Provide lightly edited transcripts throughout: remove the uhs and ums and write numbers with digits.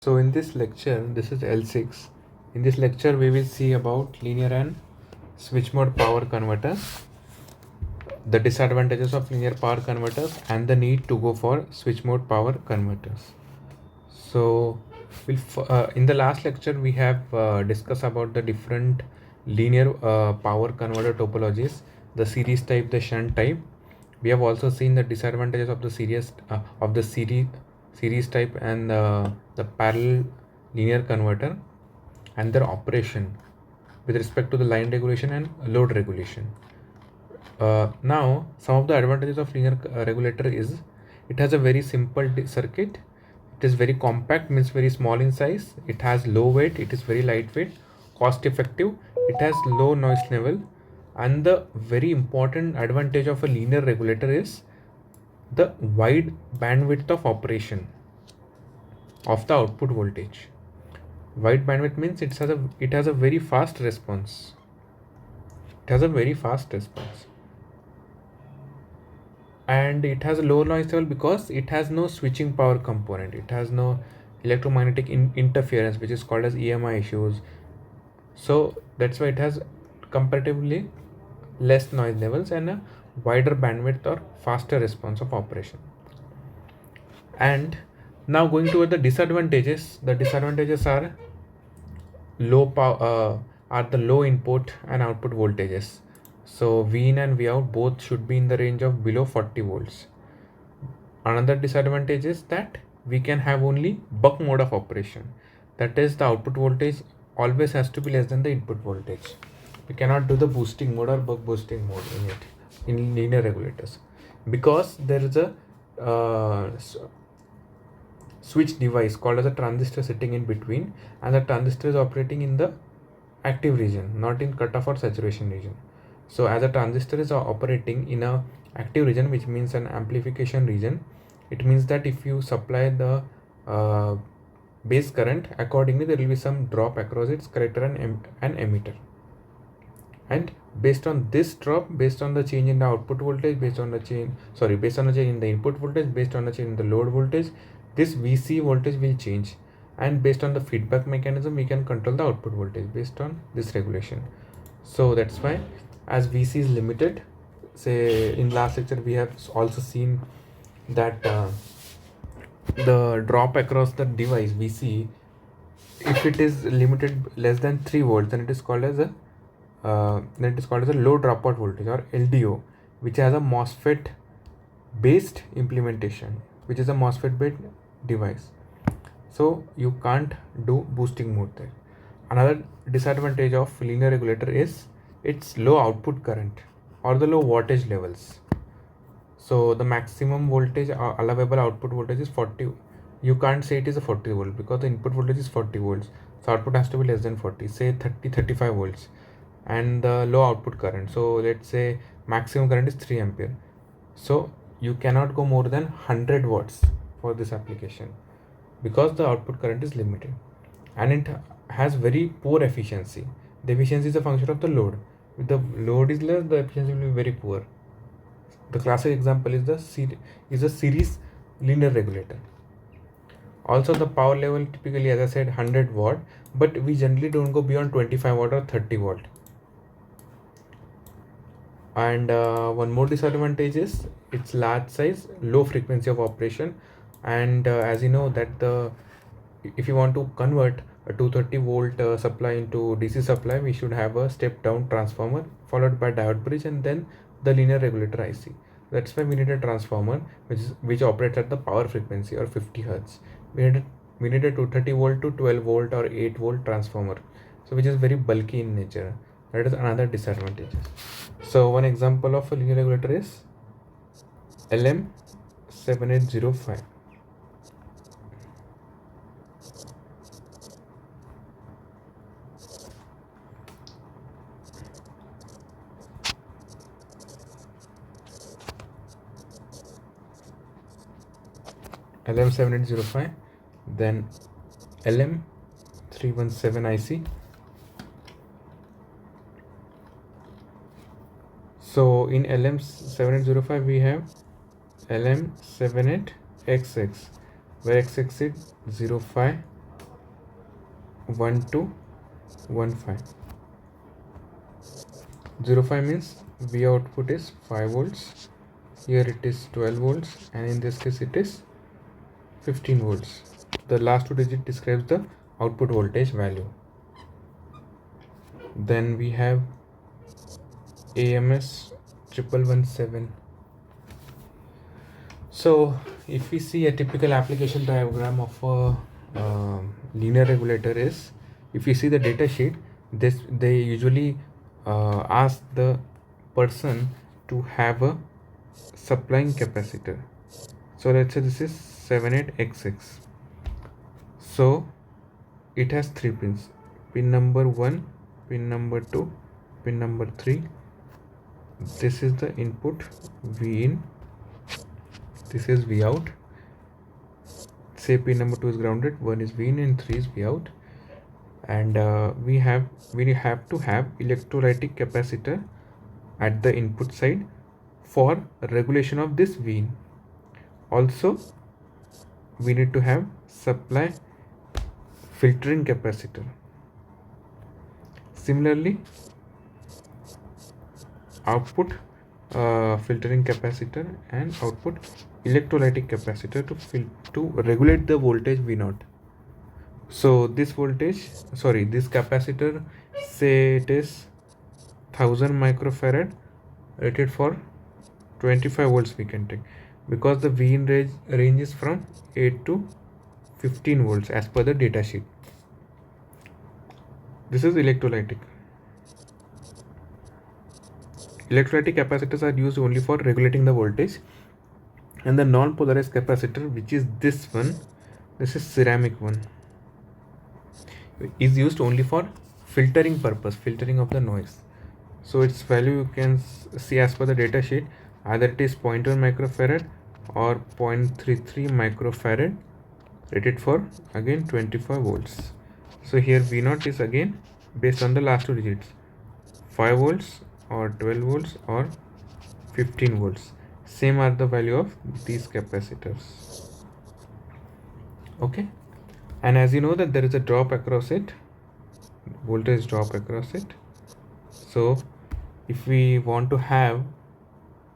So in this lecture, this is L6. In this lecture, we will see about linear and switch mode power converters, the disadvantages of linear power converters, and the need to go for switch mode power converters. So in the last lecture, we have discussed about the different linear power converter topologies, the series type, the shunt type. We have also seen the disadvantages of the series type and the parallel linear converter and their operation with respect to the line regulation and load regulation. Now, some of the advantages of linear regulator is it has a very simple circuit. It is very compact, means very small in size. It has low weight. It is very lightweight, cost effective. It has low noise level. And the very important advantage of a linear regulator is the wide bandwidth of operation of the output voltage. Wide bandwidth means it has a very fast response. It has a very fast response. And it has a low noise level because it has no switching power component. It has no electromagnetic interference, which is called as EMI issues. So that's why it has comparatively less noise levels and a wider bandwidth or faster response of operation. And now going toward the disadvantages. The disadvantages are the low input and output voltages. So V in and V out both should be in the range of below 40 volts. Another disadvantage is that we can have only buck mode of operation. That is, the output voltage always has to be less than the input voltage. We cannot do the boosting mode or buck boosting mode in it in linear regulators because there is a switch device called as a transistor sitting in between, and the transistor is operating in the active region, not in cutoff or saturation region. So as a transistor is operating in a active region, which means an amplification region, it means that if you supply the base current, accordingly there will be some drop across its collector and emitter. And based on this drop, based on the change in the output voltage, based on the change in the input voltage, based on the change in the load voltage, this VC voltage will change. And based on the feedback mechanism, we can control the output voltage based on this regulation. So that's why, as VC is limited, say in last lecture we have also seen that the drop across the device VC, if it is limited less than 3 volts, then it is called as a low dropout voltage or LDO, which has a MOSFET based implementation, which is a MOSFET based device. So you can't do boosting mode there. Another disadvantage of linear regulator is its low output current or the low wattage levels. So the maximum voltage allowable output voltage is 40. You can't say it is a 40 volt because the input voltage is 40 volts. So output has to be less than 40, say 35 volts, and the low output current. So let's say maximum current is 3 ampere. So you cannot go more than 100 watts for this application because the output current is limited, and it has very poor efficiency. The efficiency is a function of the load. If the load is less, the efficiency will be very poor. The classic example is a series linear regulator. Also, the power level typically, as I said, 100 watt, but we generally don't go beyond 25 watt or 30 watt. And one more disadvantage is its large size, low frequency of operation. And as you know that if you want to convert a 230 volt supply into DC supply, we should have a step down transformer followed by diode bridge and then the linear regulator IC. That's why we need a transformer which operates at the power frequency or 50 hertz. We need a 230 volt to 12 volt or 8 volt transformer, so which is very bulky in nature. That is another disadvantage. So one example of a linear regulator is LM7805. LM7805, then LM317 IC. So in LM7805 we have LM78XX, where XX is 05 1 to 1 5. 0 5 means V output is 5 volts, here it is 12 volts, and in this case it is 15 volts. The last two digit describes the output voltage value. Then we have AMS 1117. So if we see a typical application diagram of a linear regulator is, if you see the data sheet, they usually ask the person to have a supplying capacitor. So let's say this is 78XX. So it has 3 pins: pin number 1, pin number 2, pin number 3. This is the input V in, this is V out. Say pin number 2 is grounded, 1 is V in and 3 is V out. And we have to have electrolytic capacitor at the input side for regulation of this V in. Also we need to have supply filtering capacitor. Similarly, output filtering capacitor and output electrolytic capacitor to regulate the voltage V0. So this capacitor, say it is 1000 microfarad, rated for 25 volts we can take, because the V in range is from 8 to 15 volts as per the data sheet. This is electrolytic. Electrolytic capacitors are used only for regulating the voltage, and the non-polarized capacitor, which is this one, this is ceramic one, is used only for filtering purpose, filtering of the noise. So its value you can see as per the data sheet, either it is 0.1 microfarad or 0.33 microfarad, rated for again 25 volts. So here V0 is again based on the last two digits, 5 volts or 12 volts or 15 volts. Same are the value of these capacitors. Okay, and as you know that there is a drop across it, voltage drop across it. So if we want to have,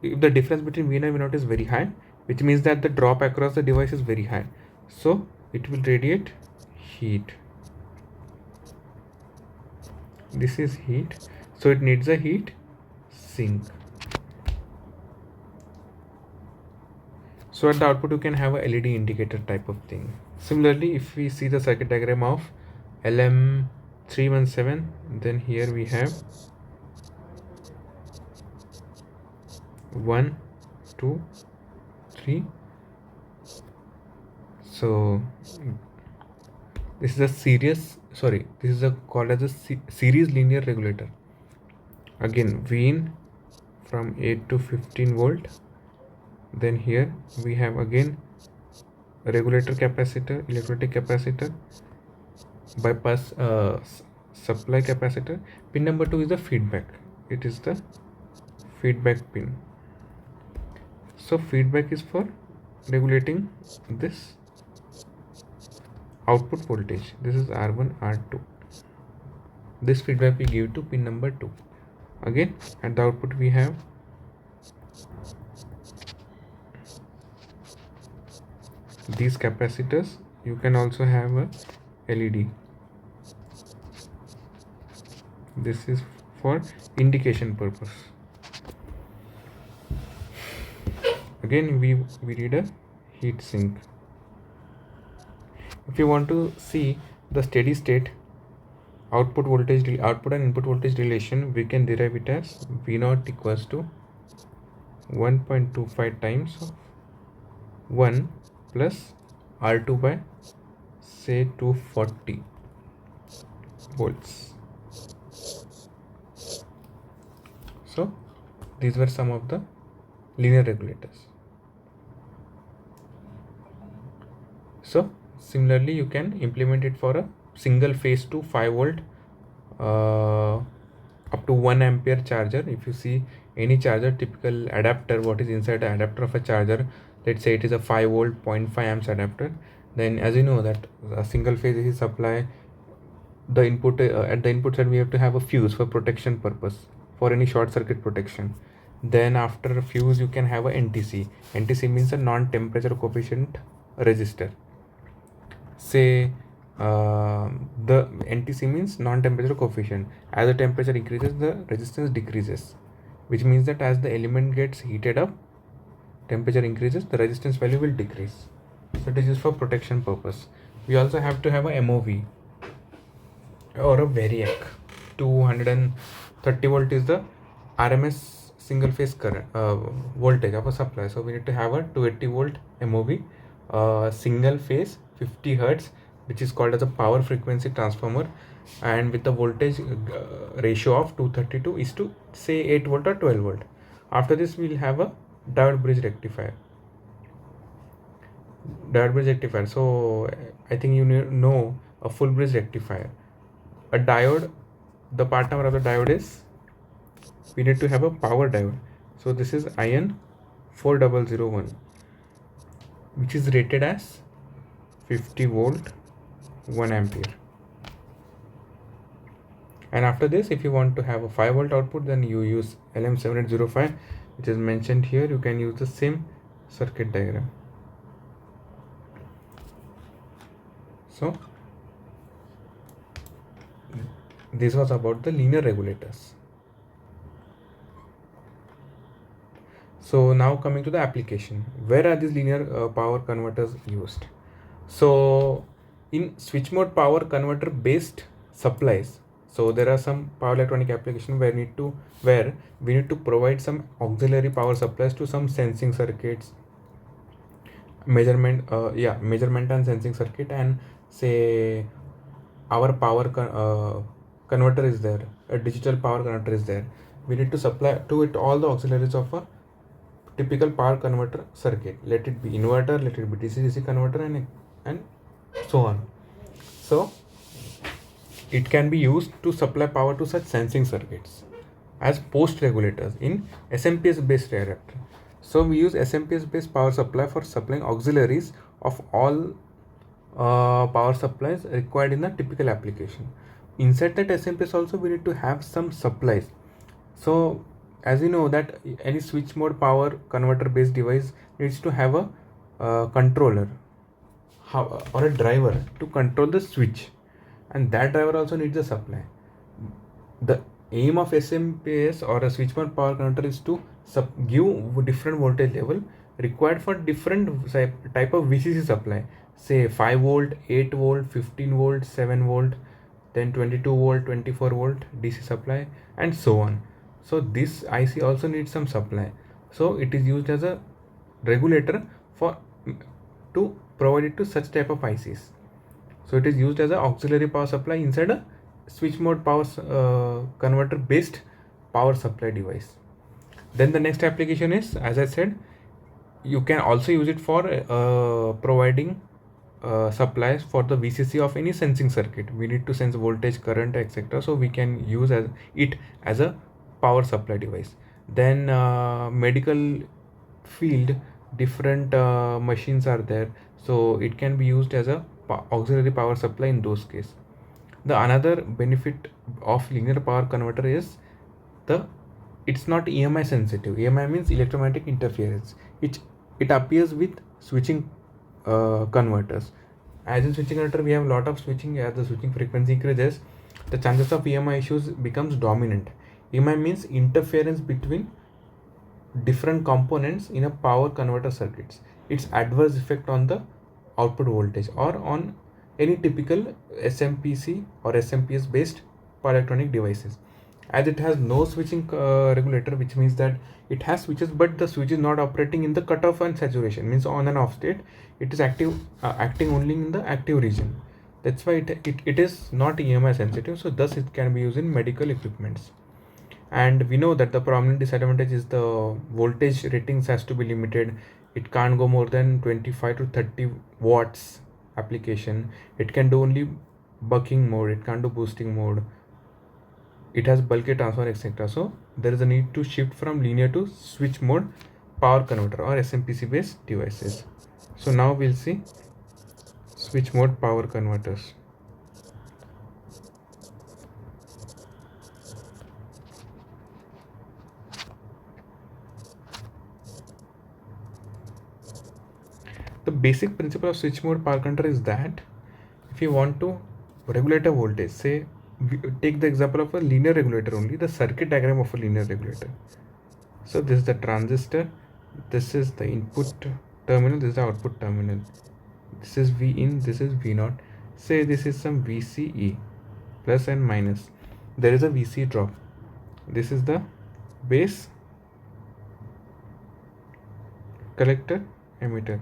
if the difference between V and V0 is very high, which means that the drop across the device is very high, so it will radiate heat. This is heat, so it needs a heat sink. So at the output you can have a LED indicator type of thing. Similarly, if we see the circuit diagram of LM317, then here we have 1 2 3. So this is called as a series linear regulator. Again, V in from 8 to 15 volt. Then here we have again a regulator capacitor, electrolytic capacitor, bypass supply capacitor. Pin number 2 is the feedback. It is the feedback pin. So feedback is for regulating this output voltage. This is R1, R2. This feedback we give to pin number 2. Again, at the output we have these capacitors. You can also have a LED. This is for indication purpose. Again, we need a heat sink. If you want to see the steady state output and input voltage relation, we can derive it as V0 equals to 1.25 times of 1 plus R2 by say 240 volts. So these were some of the linear regulators. So similarly, you can implement it for a single phase to 5 volt up to 1 ampere charger. If you see any charger, typical adapter, what is inside the adapter of a charger, let's say it is a 5 volt 0.5 amps adapter, then as you know that a single phase AC supply the input at the input side we have to have a fuse for protection purpose, for any short circuit protection. Then after fuse you can have a NTC. NTC means a non-temperature coefficient resistor. Say the NTC means non-temperature coefficient. As the temperature increases, the resistance decreases, which means that as the element gets heated up, temperature increases, the resistance value will decrease. So it is used for protection purpose. We also have to have a MOV or a variac. 230 volt is the RMS single phase current voltage of a supply. So we need to have a 280 volt MOV single phase 50 hertz, which is called as a power frequency transformer, and with the voltage ratio of 232 is to say 8 volt or 12 volt. After this we'll have a diode bridge rectifier. So I think you know a full bridge rectifier. A diode, the part number of the diode is, we need to have a power diode. So this is IN 4001, which is rated as 50 volt 1 ampere. And after this, if you want to have a 5 volt output, then you use LM7805, which is mentioned here. You can use the same circuit diagram. So this was about the linear regulators. So now coming to the application, where are these linear power converters used? So in switch mode power converter based supplies, so there are some power electronic application where we need to provide some auxiliary power supplies to some sensing circuits, measurement and sensing circuit, and say our power converter is there, a digital power converter is there. We need to supply to it all the auxiliaries of a typical power converter circuit. Let it be inverter, let it be DC-DC converter, and so on. So it can be used to supply power to such sensing circuits as post regulators in SMPS based reactor. So we use SMPS based power supply for supplying auxiliaries of all power supplies required in the typical application. Inside that SMPS also we need to have some supplies. So as you know that any switch mode power converter based device needs to have a controller or a driver to control the switch, and that driver also needs a supply. The aim of SMPS or a switch mode power converter is to give different voltage level required for different type of VCC supply, say 5 volt, 8 volt, 15 volt, 7 volt, then 22 volt, 24 volt DC supply, and so on. So this IC also needs some supply. So it is used as a regulator to provide it to such type of ICs. So it is used as an auxiliary power supply inside a switch mode power converter based power supply device. Then the next application is, as I said, you can also use it for providing supplies for the VCC of any sensing circuit. We need to sense voltage, current, etc. So we can use it as a power supply device. Then medical field, different machines are there, so it can be used as a auxiliary power supply in those cases. The another benefit of linear power converter is it's not EMI sensitive. EMI means electromagnetic interference. It appears with switching converters. As in switching converter, we have a lot of switching. As the switching frequency increases, the chances of EMI issues becomes dominant. EMI means interference between different components in a power converter circuits. Its adverse effect on the output voltage or on any typical SMPC or SMPS based power electronic devices. As it has no switching regulator, which means that it has switches but the switch is not operating in the cutoff and saturation, means on and off state. It is acting only in the active region. That's why it is not EMI sensitive, so thus it can be used in medical equipments. And we know that the prominent disadvantage is the voltage ratings has to be limited. It can't go more than 25 to 30 watts application. It can do only bucking mode, it can't do boosting mode, it has bulky transfer, etc. So there is a need to shift from linear to switch mode power converter or SMPC based devices. So now we'll see switch mode power converters. The basic principle of switch mode power controller is that if you want to regulate a voltage, say take the example of a linear regulator only, the circuit diagram of a linear regulator. So this is the transistor, this is the input terminal, this is the output terminal, this is V in, this is V naught. Say this is some VCE, plus and minus. There is a VC drop. This is the base, collector, emitter.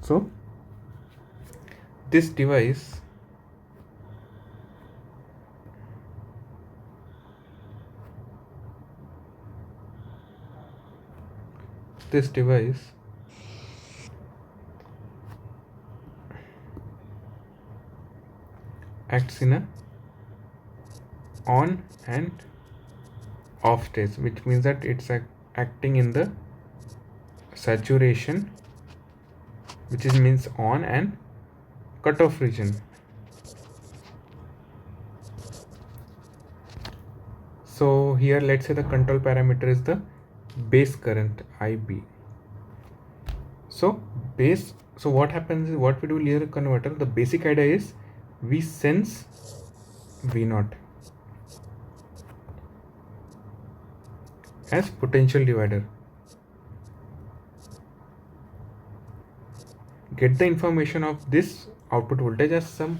So this device acts in a on and off stage, which means that it's acting in the saturation, which is means on, and cutoff region. So here let's say the control parameter is the base current IB. So what happens is, what we do linear converter, the basic idea is we sense V naught as potential divider, get the information of this output voltage as some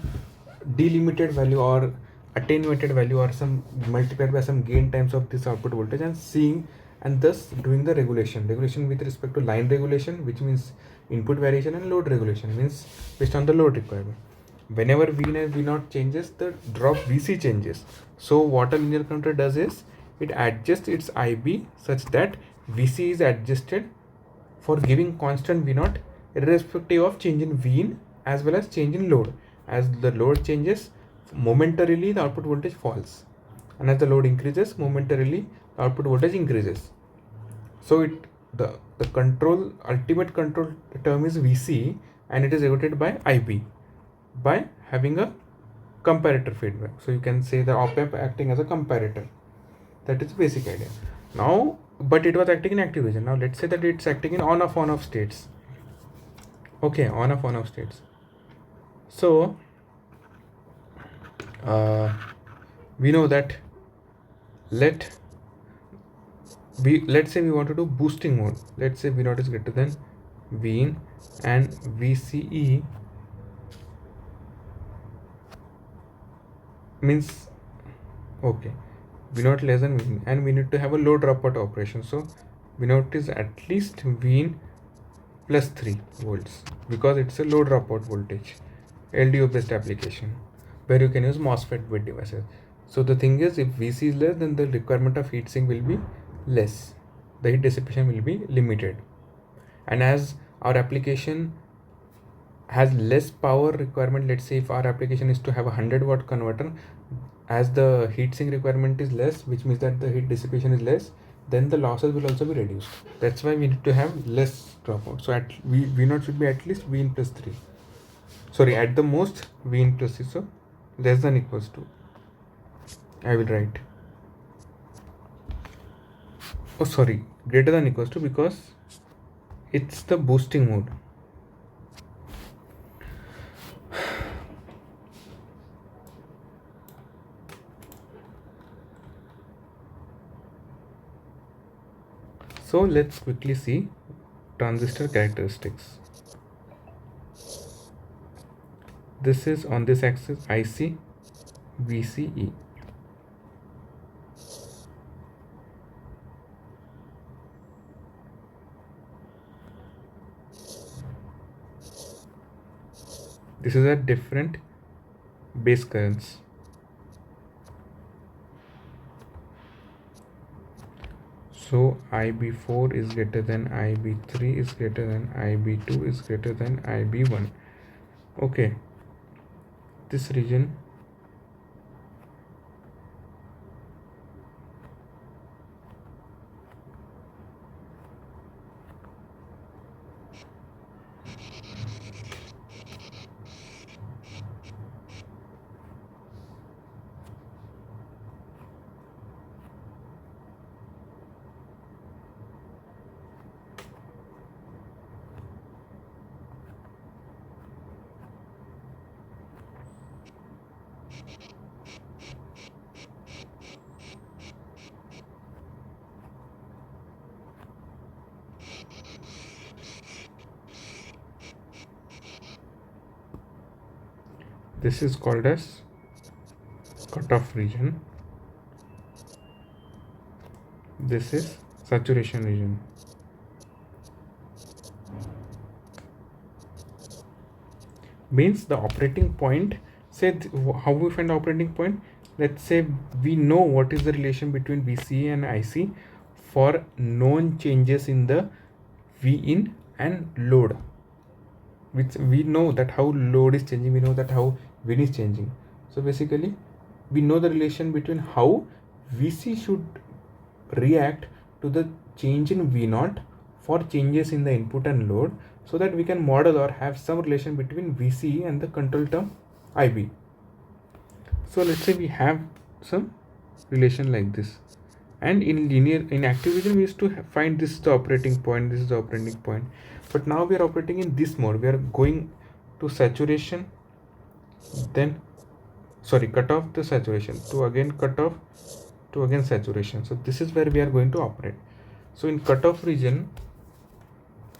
delimited value or attenuated value or some multiplied by some gain times of this output voltage, and seeing and thus doing the regulation with respect to line regulation, which means input variation, and load regulation means based on the load requirement. Whenever V and V naught changes, the drop VC changes. So what a linear converter does is it adjusts its IB such that VC is adjusted for giving constant V naught irrespective of change in V in as well as change in load. As the load changes, momentarily the output voltage falls, and as the load increases, momentarily the output voltage increases. So the ultimate control term is VC, and it is regulated by IB by having a comparator feedback. So you can say the op-amp acting as a comparator. That is the basic idea. Now, but it was acting in active region. Now let's say that it's acting in on-off states. Okay, on-off states. So we know that let's say we want to do boosting mode. Let's say V naught is greater than V in and VCE means okay, V naught less than V in, and we need to have a low dropout operation. So V naught is at least V in plus 3 volts because it's a low dropout voltage, LDO based application where you can use MOSFET with devices. So the thing is, if VC is less, then the requirement of heat sink will be less, the heat dissipation will be limited, and as our application has less power requirement, let's say if our application is to have a 100-watt converter, as the heat sink requirement is less, which means that the heat dissipation is less, then the losses will also be reduced. That's why we need to have less dropout. So at V naught should be at least V in plus 3. Sorry, at the most V in plus 3. So less than equals to, I will write, oh sorry, greater than equals to, because it's the boosting mode. So let's quickly see transistor characteristics. This is on this axis IC, VCE. This is at different base currents. So IB4 is greater than IB3 is greater than IB2 is greater than IB1. Okay, this region This is called as cutoff region. This is saturation region. Means the operating point, say how we find the operating point. Let's say we know what is the relation between VCE and IC for known changes in the V in and load, which we know that how load is changing, we know that how Vin is changing. So basically we know the relation between how VC should react to the change in V0 for changes in the input and load, so that we can model or have some relation between VC and the control term IB. So let's say we have some relation like this, and in active region we used to find this is the operating point, this is the operating point, but now we are operating in this mode. We are going to saturation, then cut off the saturation, to again cut off, to again saturation. So this is where we are going to operate. So in cutoff region,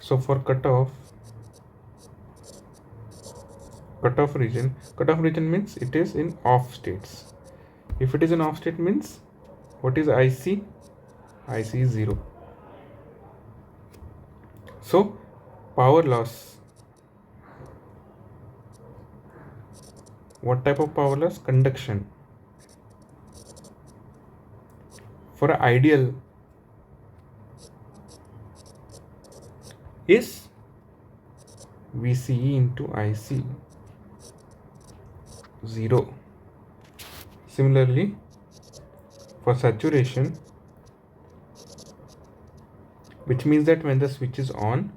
so for cutoff region means it is in off states. If it is in off state means what is IC? IC is 0. So power loss, what type of power loss? Conduction. For ideal is VCE into IC 0. Similarly, for saturation, which means that when the switch is on,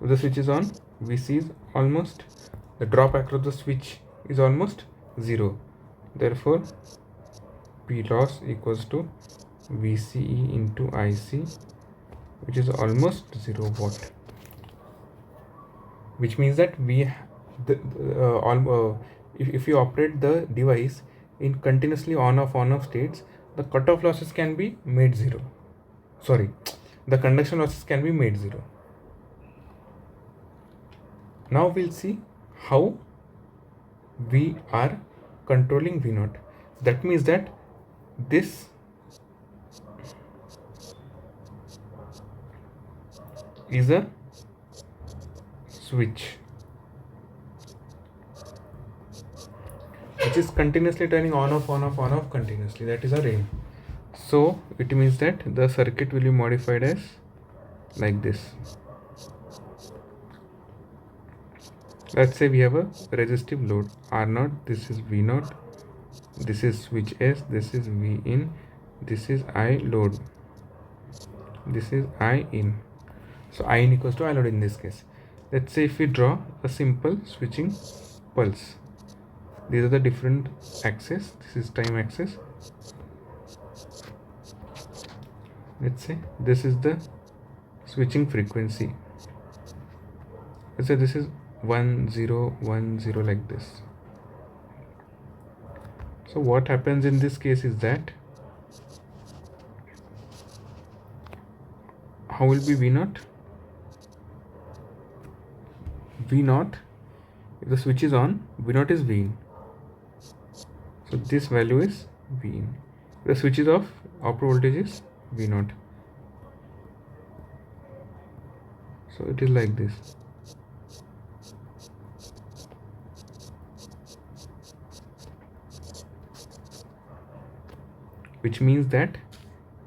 VC is almost, the drop across the switch is almost 0. Therefore, P loss equals to VCE into IC, which is almost 0 watt. Which means that if you operate the device in continuously on off states, the cutoff losses can be made 0. The conduction losses can be made 0. Now we'll see how we are controlling V0. That means that this is a switch which is continuously turning on off continuously. That is our aim. So it means that the circuit will be modified as like this. Let's say we have a resistive load R0, this is V0, this is switch S, this is V in, this is I load, this is I in. So I in equals to I load in this case. Let's say if we draw a simple switching pulse, these are the different axes, this is time axis. Let's say this is the switching frequency. Let's say this is 1 0 1 0 like this. So what happens in this case is that how will be V0? V0, if the switch is on, V0 is V in. So this value is V in. If the switch is off, output voltage is V0. So it is like this. Which means that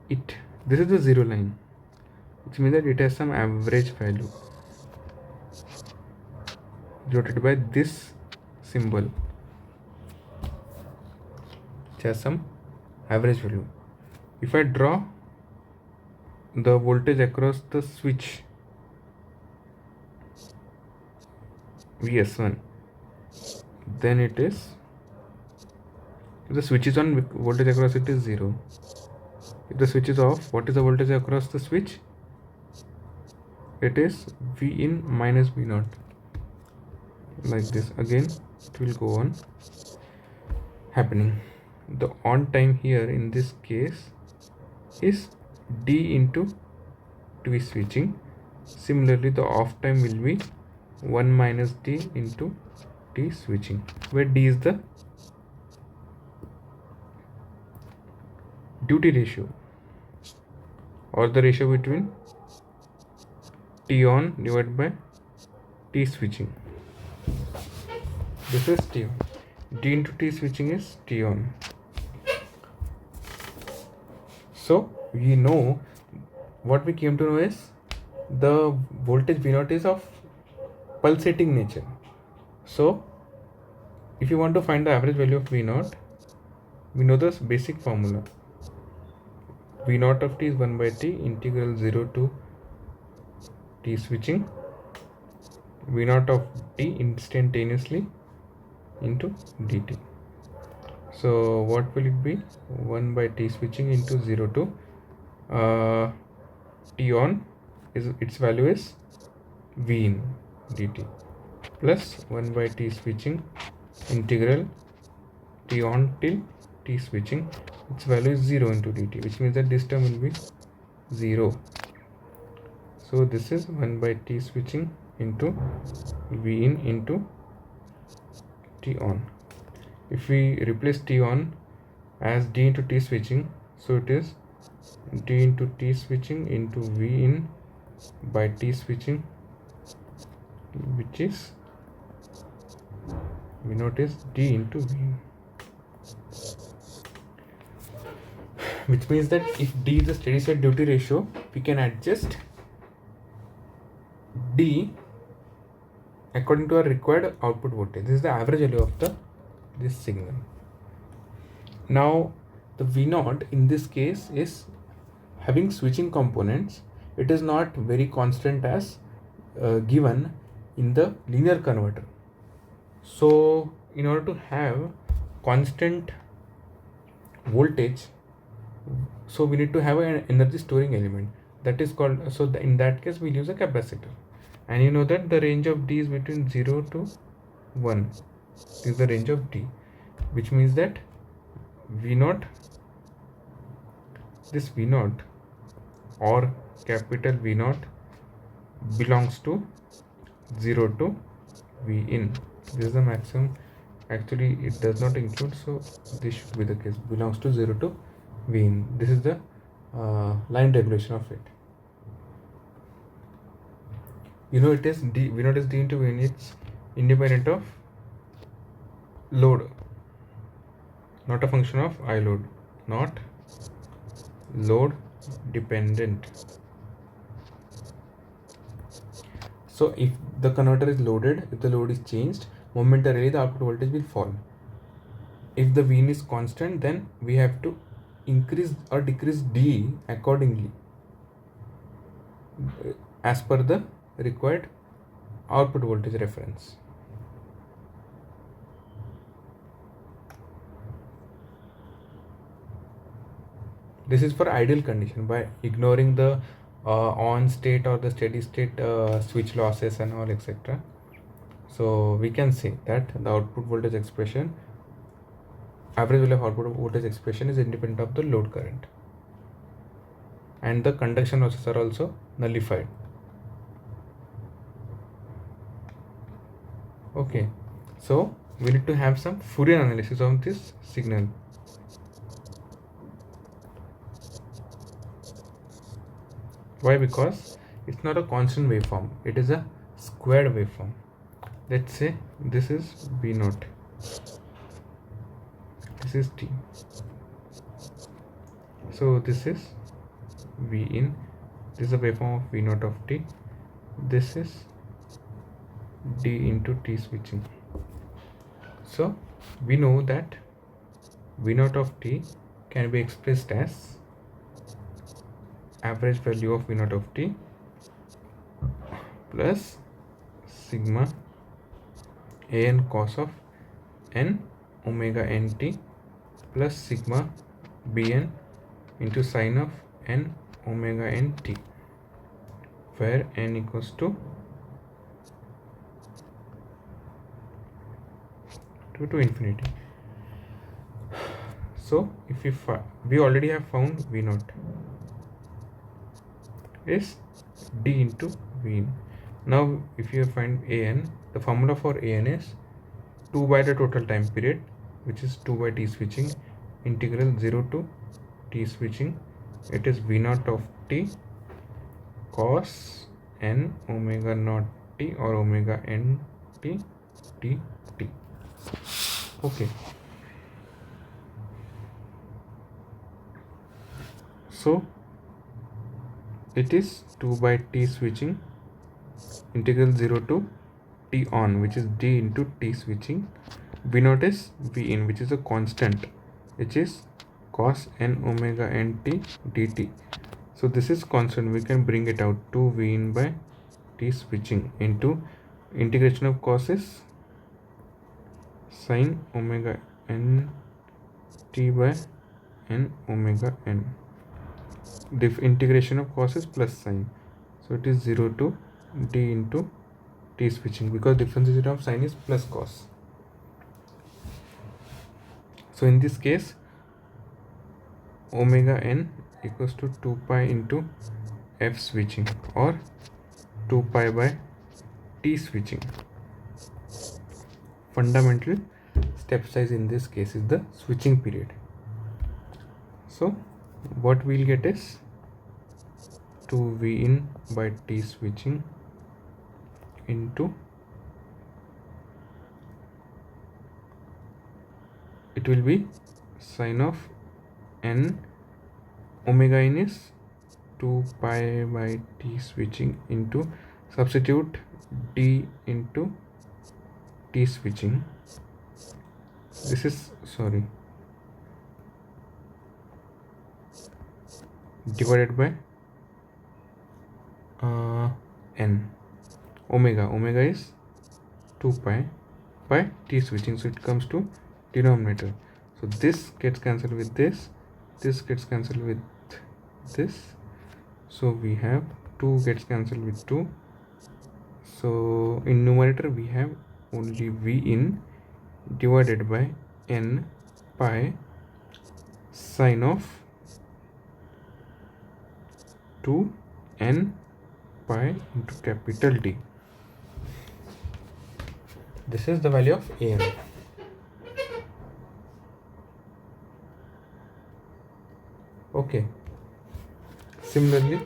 this is the zero line, which means that it has some average value denoted by this symbol, which has some average value. If I draw the voltage across the switch VS1, then it is, if the switch is on, voltage across it is 0. If the switch is off, what is the voltage across the switch? It is V in minus V0. Like this. Again, it will go on happening. The on time here in this case is D into T switching. Similarly, the off time will be 1 minus D into T switching, where D is the duty ratio or the ratio between T on divided by T switching. This is T on. D into T switching is T on. So we know, what we came to know is the voltage V0 is of pulsating nature. So if you want to find the average value of V0, we know this basic formula. V0 of T is 1 by T integral 0 to T switching V0 of T instantaneously into dt. So what will it be? 1 by T switching into 0 to T on is its value is V in dt, plus 1 by T switching integral T on till T switching, its value is 0 into dt, which means that this term will be 0. So this is 1 by T switching into V in into T on. If we replace T on as D into T switching, so it is D into T switching into V in by T switching, which is, we notice D into V in. Which means that if D is the steady state duty ratio, we can adjust D according to our required output voltage. This is the average value of this signal. Now the V0 in this case is having switching components. It is not very constant as given in the linear converter. So in order to have constant voltage, so we need to have an energy storing element, that is called, so in that case we'll use a capacitor. And you know that the range of D is between 0 to 1 is the range of D, which means that V0, this V0 or capital V0 belongs to 0 to V in. This is the maximum. Actually it does not include, so this should be the case, belongs to 0 to V in. This is the line regulation of it. You know, it is D, V0 is D into V in. It's independent of load, not a function of I load, not load dependent. So if the converter is loaded, if the load is changed, momentarily the output voltage will fall. If the V in is constant, then we have to increase or decrease D accordingly as per the required output voltage reference. This is for ideal condition, by ignoring the on state or the steady state switch losses and all, etc. So we can say that the output voltage expression, average value of output voltage expression, is independent of the load current, and the conduction losses are also nullified. Okay, so we need to have some Fourier analysis of this signal. Why? Because it's not a constant waveform, it is a squared waveform. Let's say this is V0, this is T, so this is V in, this is a waveform of V0 of T, this is D into T switching. So we know that V0 of T can be expressed as average value of V0 of T plus sigma an cos of n omega nt plus sigma bn into sine of n omega nt, where n equals to 2 to infinity. So if we already have found V0 is D into V in. Now if you find an, the formula for an is 2 by the total time period, which is 2 by t switching, integral 0 to t switching, it is v naught of t cos n omega naught t or omega n t dt. Okay, so it is 2 by t switching, integral 0 to t on, which is d into t switching, v naught is v in, which is a constant, which is cos n omega n t dt. So this is constant, we can bring it out to v in by t switching into integration of cos is sin omega n t by n omega n. Integration of cos is plus sign, so it is 0 to d into t switching, because differentiation of sign is plus cos. So in this case, omega n equals to 2 pi into f switching or 2 pi by t switching. Fundamental step size in this case is the switching period. So what we'll get is 2v in by t switching into, it will be sine of n, omega n is 2 pi by t switching into, substitute d into t switching, this is divided by n. Omega is 2 pi by t switching, so it comes to denominator. So this gets cancelled with this gets cancelled with this, so we have 2 gets cancelled with 2. So in numerator we have only v in divided by n pi sine of 2 n pi into capital D. This is the value of an. Okay, similarly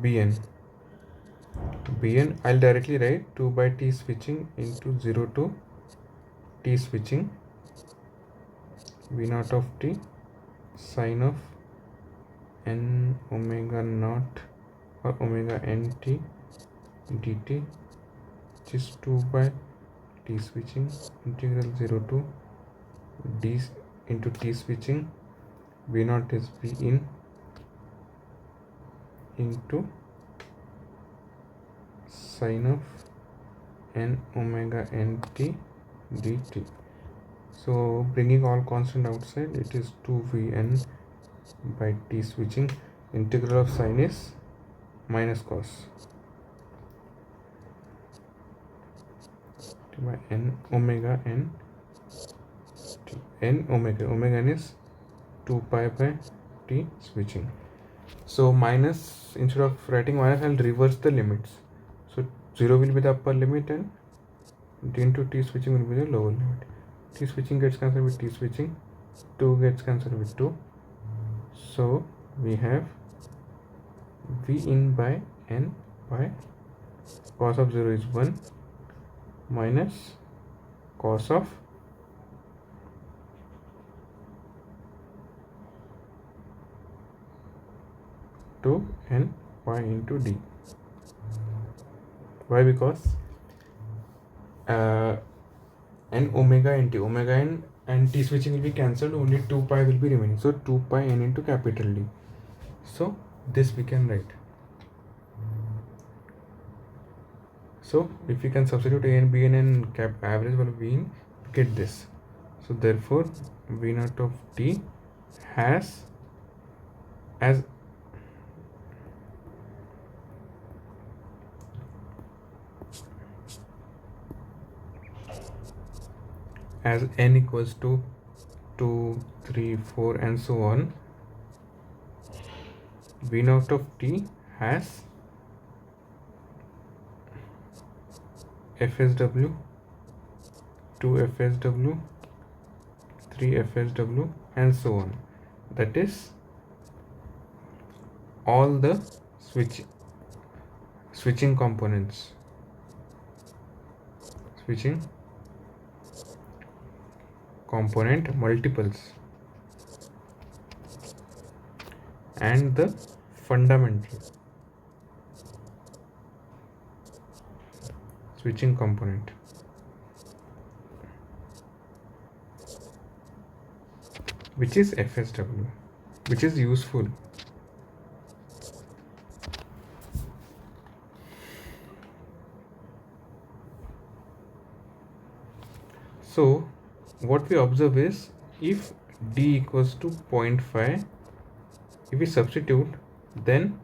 bn I'll directly write 2 by t switching into 0 to t switching, v naught of t sine of n omega naught or omega n t dt, which is 2 by t switching, integral 0 to d into t switching, v naught is v in into sine of n omega n t dt. So bringing all constant outside, it is 2vn by t switching, integral of sine is minus cos by n omega n t. Omega n is 2 pi by t switching. So minus, instead of writing minus, I'll reverse the limits. So 0 will be the upper limit and d into t switching will be the lower limit. T switching gets cancelled with t switching, 2 gets cancelled with 2. So we have v in by n pi cos of 0 is 1 minus cos of 2 n pi into d. Why? Because n omega n t, omega n and t switching will be cancelled, only 2 pi will be remaining, so 2 pi n into capital D. So this we can write. So if we can substitute a and b and cap average value v in, get this. So therefore v naught of t has as n equals to 2, 3, 4 and so on, v naught of t has FSW 2 FSW, 3 FSW, and so on. That is all the switching components, switching component multiples, and the fundamental switching component, which is FSW, which is useful. So what we observe is, if D equals to 0.5, if we substitute, then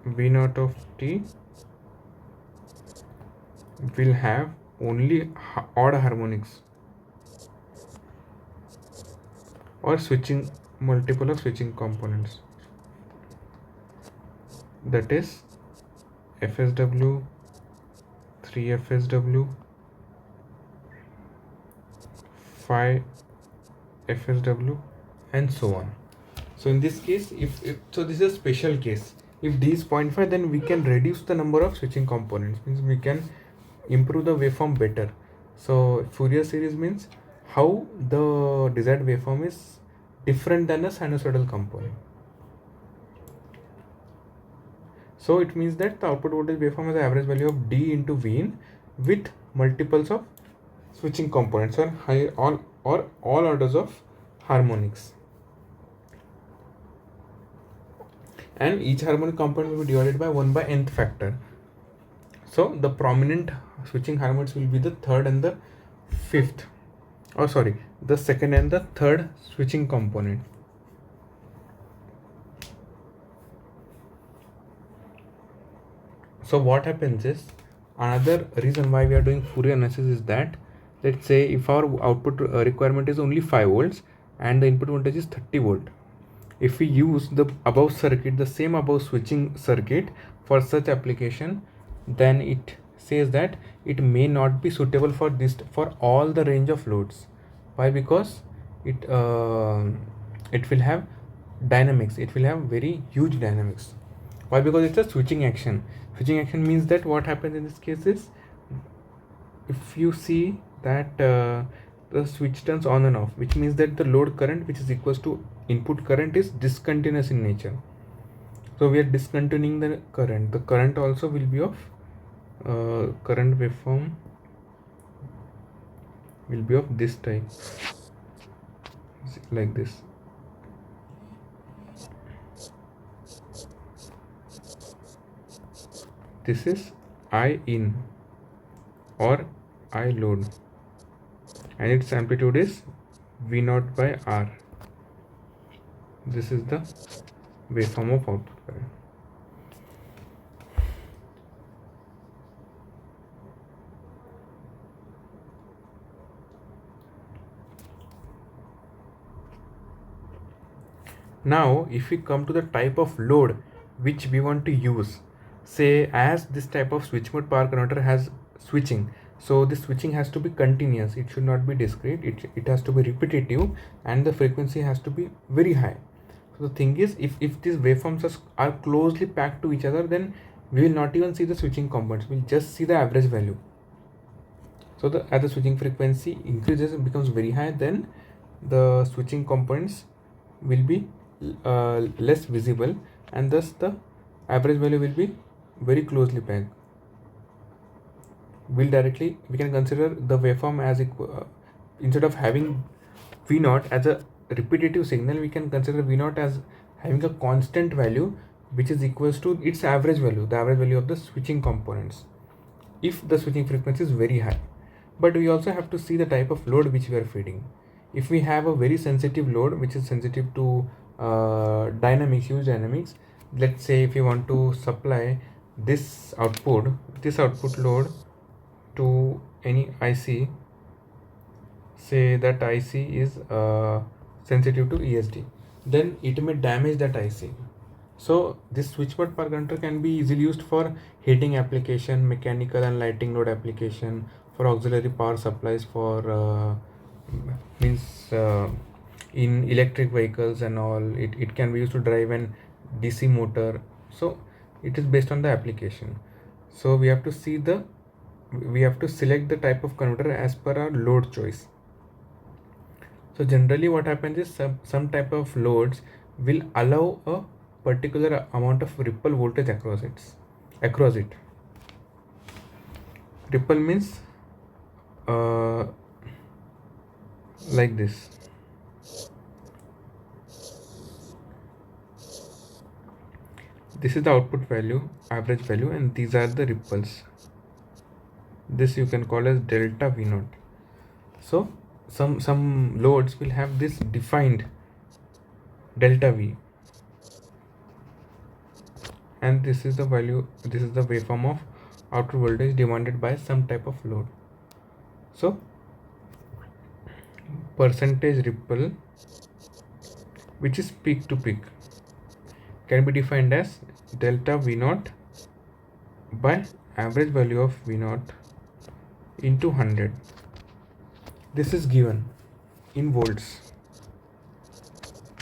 V naught of T will have only odd harmonics or switching multiple of switching components, that is FSW, 3 FSW, 5 FSW, and so on. So in this case, if so this is a special case. If D is 0.5, then we can reduce the number of switching components, means we can improve the waveform better. So Fourier series means how the desired waveform is different than a sinusoidal component. So it means that the output voltage waveform has an average value of D into Vin with multiples of switching components or all orders of harmonics, and each harmonic component will be divided by 1 by nth factor. So the prominent switching harmonics will be the third and the fifth, or sorry, the second and the third switching component. So what happens is, another reason why we are doing Fourier analysis is that, let's say if our output requirement is only 5 volts and the input voltage is 30 volt, if we use the above circuit, the same above switching circuit for such application, then it says that it may not be suitable for this, for all the range of loads. Why? Because it will have dynamics, it will have very huge dynamics. Why? Because it's a switching action. Switching action means that what happens in this case is, if you see that the switch turns on and off, which means that the load current, which is equals to input current, is discontinuous in nature. So we are discontinuing the current. The current also will be of current waveform will be of this type, like this. This is I in or I load, and its amplitude is V naught by R. This is the waveform of output current. Now if we come to the type of load which we want to use, say as this type of switch mode power converter has switching, so this switching has to be continuous, it should not be discrete, it has to be repetitive, and the frequency has to be very high. So the thing is, if these waveforms are closely packed to each other, then we will not even see the switching components, we'll just see the average value. So as the switching frequency increases and becomes very high, then the switching components will be less visible, and thus the average value will be very closely packed. We can consider the waveform as instead of having V naught as a repetitive signal, we can consider V naught as having a constant value which is equals to its average value, the average value of the switching components, if the switching frequency is very high. But we also have to see the type of load which we are feeding. If we have a very sensitive load which is sensitive to dynamics, huge dynamics, let's say if you want to supply this output load to any IC, say that IC is sensitive to ESD, then it may damage that IC. So this switchboard power converter can be easily used for heating application, mechanical and lighting load application, for auxiliary power supplies for means in electric vehicles and all. It can be used to drive an DC motor. So it is based on the application. So we have to select the type of converter as per our load choice. So generally what happens is some type of loads will allow a particular amount of ripple voltage across it. Ripple means like this. This is the output value, average value, and these are the ripples. This you can call as delta V naught. So some loads will have this defined delta V, and this is the value, this is the waveform of output voltage demanded by some type of load. So percentage ripple, which is peak to peak, can be defined as delta V naught by average value of V naught into 100. This is given in volts,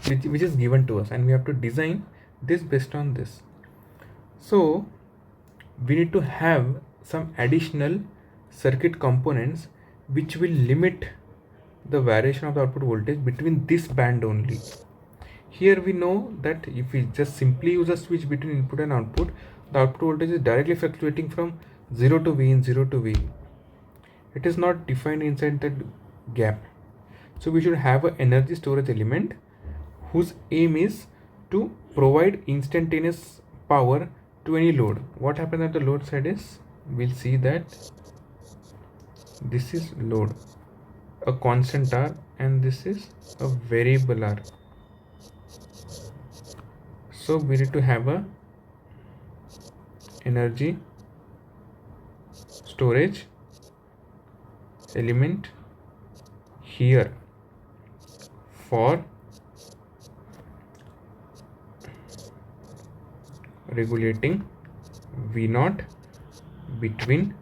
which is given to us, and we have to design this based on this. So we need to have some additional circuit components which will limit the variation of the output voltage between this band only. Here we know that if we just simply use a switch between input and output, the output voltage is directly fluctuating from 0 to V in 0 to V. It is not defined inside that gap. So we should have an energy storage element whose aim is to provide instantaneous power to any load. What happens at the load side is, we'll see that this is load, a constant R, and this is a variable R. So we need to have a energy storage element here for regulating V naught between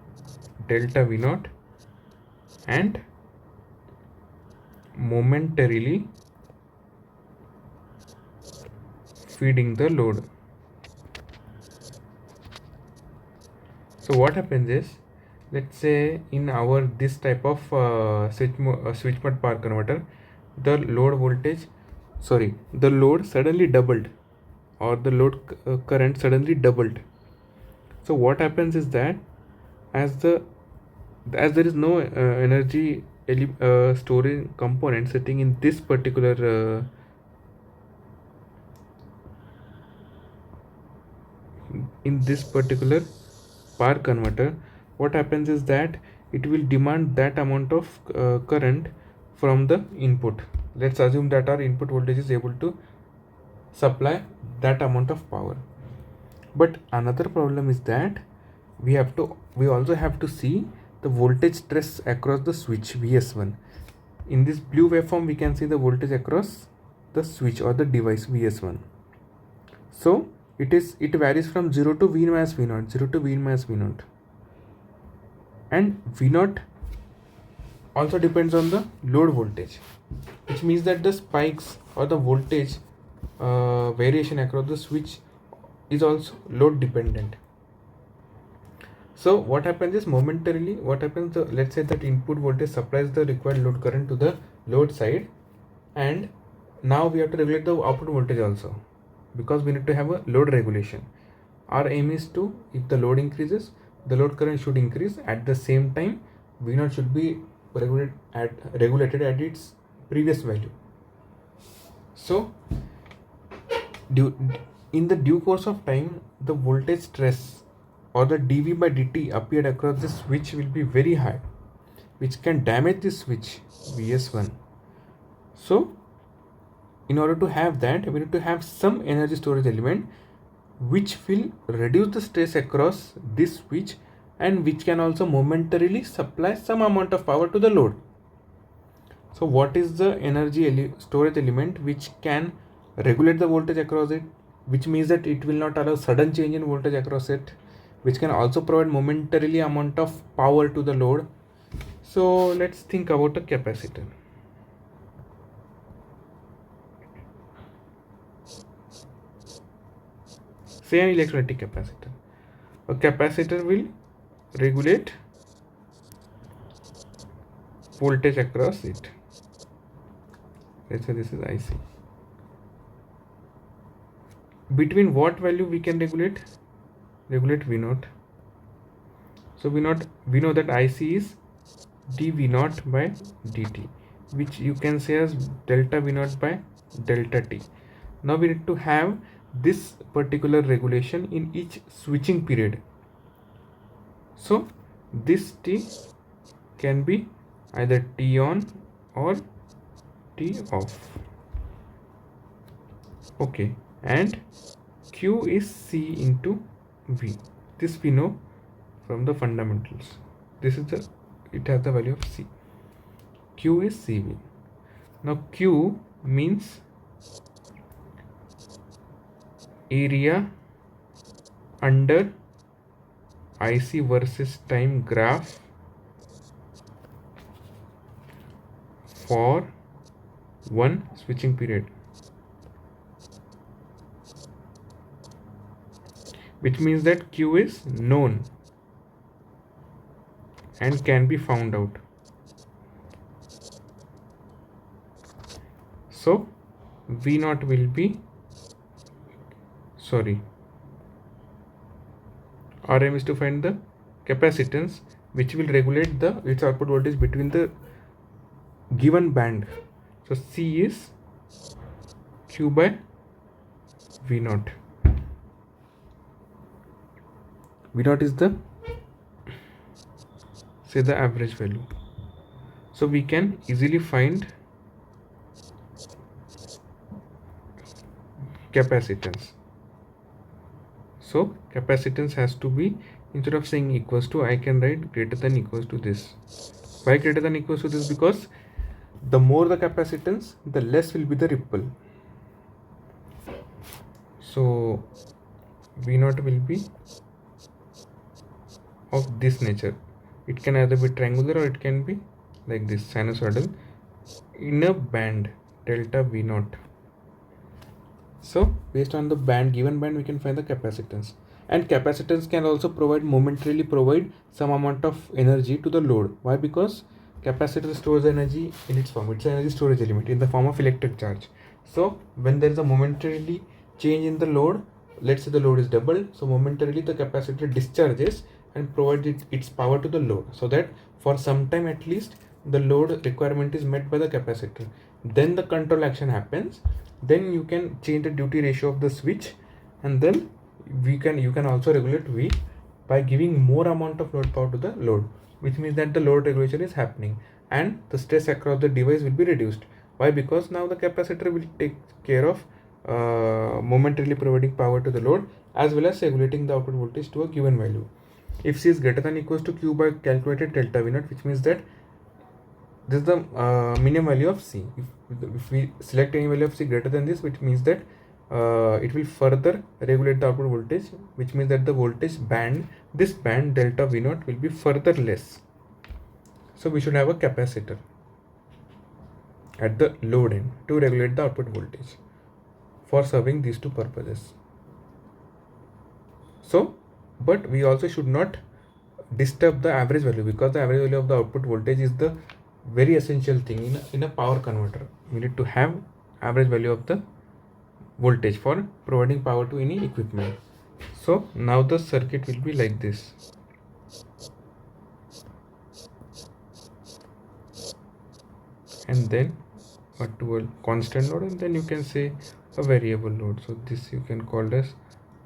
delta V naught and momentarily feeding the load. So what happens is, let's say in our this type of switch mode power converter, the load suddenly doubled, or the load current suddenly doubled. So what happens is that as there is no energy storage component sitting in this particular power converter, what happens is that it will demand that amount of current from the input. Let's assume that our input voltage is able to supply that amount of power. But another problem is that we also have to see the voltage stress across the switch VS1. In this blue waveform, we can see the voltage across the switch or the device VS1. So it varies from 0 to V minus V naught, 0 to V minus V naught. And V naught also depends on the load voltage, which means that the spikes or the voltage variation across the switch is also load dependent. So what happens is, momentarily let's say that input voltage supplies the required load current to the load side, and now we have to regulate the output voltage also, because we need to have a load regulation. Our aim is to, if the load increases, the load current should increase. At the same time, V naught should be regulated at its previous value. So in the due course of time, the voltage stress or the dV by dt appeared across the switch will be very high, which can damage the switch VS1. So in order to have that, we need to have some energy storage element which will reduce the stress across this switch, and which can also momentarily supply some amount of power to the load. So what is the energy storage element which can regulate the voltage across it, which means that it will not allow sudden change in voltage across it, which can also provide momentarily amount of power to the load, So let's think about a capacitor. Say an electrolytic capacitor. A capacitor will regulate voltage across it. Let's say this is IC. Between what value we can regulate? Regulate V naught. So we know that IC is dV naught by dt, which you can say as delta V naught by delta T. Now we need to have this particular regulation in each switching period. So this T can be either T on or T off. Okay, and Q is C into V. This we know from the fundamentals. This is it has the value of C. Q is CV. Now Q means area under IC versus time graph for one switching period, which means that Q is known and can be found out. So V naught will be, RM is to find the capacitance which will regulate its output voltage between the given band. So C is Q by V naught. V naught is the average value. So we can easily find capacitance. So capacitance has to be, instead of saying equals to, I can write greater than equals to this. Why greater than equals to this? Because the more the capacitance, the less will be the ripple. So V naught will be of this nature. It can either be triangular or it can be like this, sinusoidal, in a band delta V naught. So based on the given band, we can find the capacitance. And capacitance can also momentarily provide some amount of energy to the load. Why? Because capacitor stores energy in its form. It's an energy storage element in the form of electric charge. So when there is a momentarily change in the load, let's say the load is doubled, so momentarily the capacitor discharges and provides its power to the load, so that for some time at least the load requirement is met by the capacitor. Then the control action happens. Then you can change the duty ratio of the switch, and then you can also regulate V by giving more amount of load power to the load, which means that the load regulation is happening and the stress across the device will be reduced. Why? Because now the capacitor will take care of momentarily providing power to the load as well as regulating the output voltage to a given value. If C is greater than equals to Q by calculated delta V naught, which means that this is the minimum value of C. If we select any value of C greater than this, which means that it will further regulate the output voltage, which means that the voltage band, this band delta V naught, will be further less. So we should have a capacitor at the load end to regulate the output voltage for serving these two purposes. So, but we also should not disturb the average value, because the average value of the output voltage is the very essential thing in a power converter. We need to have average value of the voltage for providing power to any equipment. So now the circuit will be like this. And then a constant load, and then you can say a variable load. So this you can call as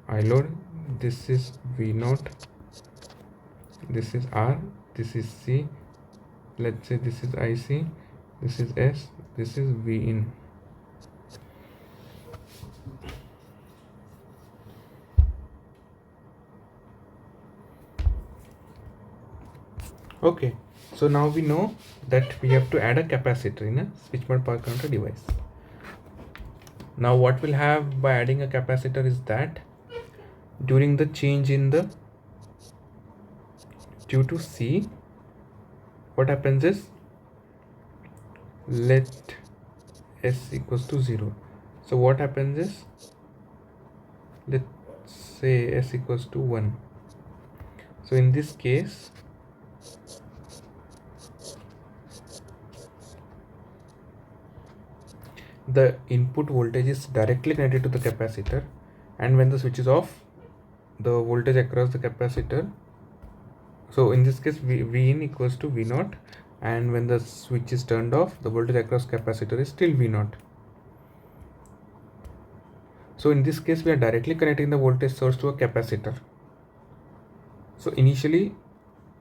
I load. This is V naught, this is R, this is C, let's say this is IC, this is S, this is V in. Okay, so now we know that we have to add a capacitor in a switch mode power converter device. Now what we'll have by adding a capacitor is that during the change in the due to C, what happens is, let S equals to 0. So what happens is, let's say S equals to 1. So in this case, the input voltage is directly connected to the capacitor, and when the switch is off, the voltage across the capacitor, so in this case v in equals to V0, and when the switch is turned off, the voltage across capacitor is still V0. So in this case we are directly connecting the voltage source to a capacitor. So initially,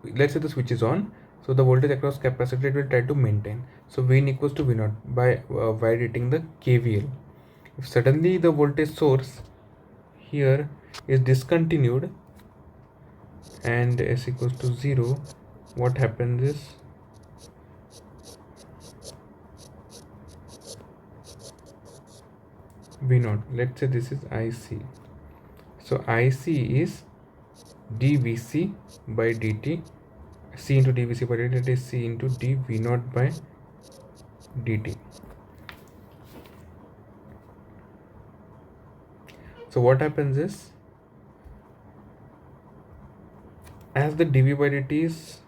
let's say the switch is on, so the voltage across capacitor it will try to maintain. So Vin equals to V0 by validating the KVL. If suddenly the voltage source here is discontinued and S equals to 0, what happens is, V0, let's say this is IC. So IC is dVc by dt, C into dVc by dt, that is C into dV0 by dt. So what happens is, as the dV by dt is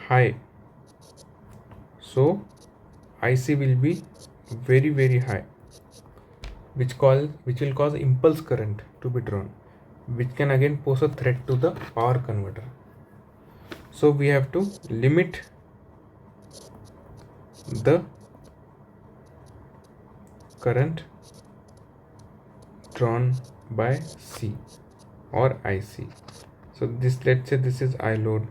high, so IC will be very high, which will cause impulse current to be drawn, which can again pose a threat to the power converter. So we have to limit the current drawn by C or IC. So this, let's say this is I load,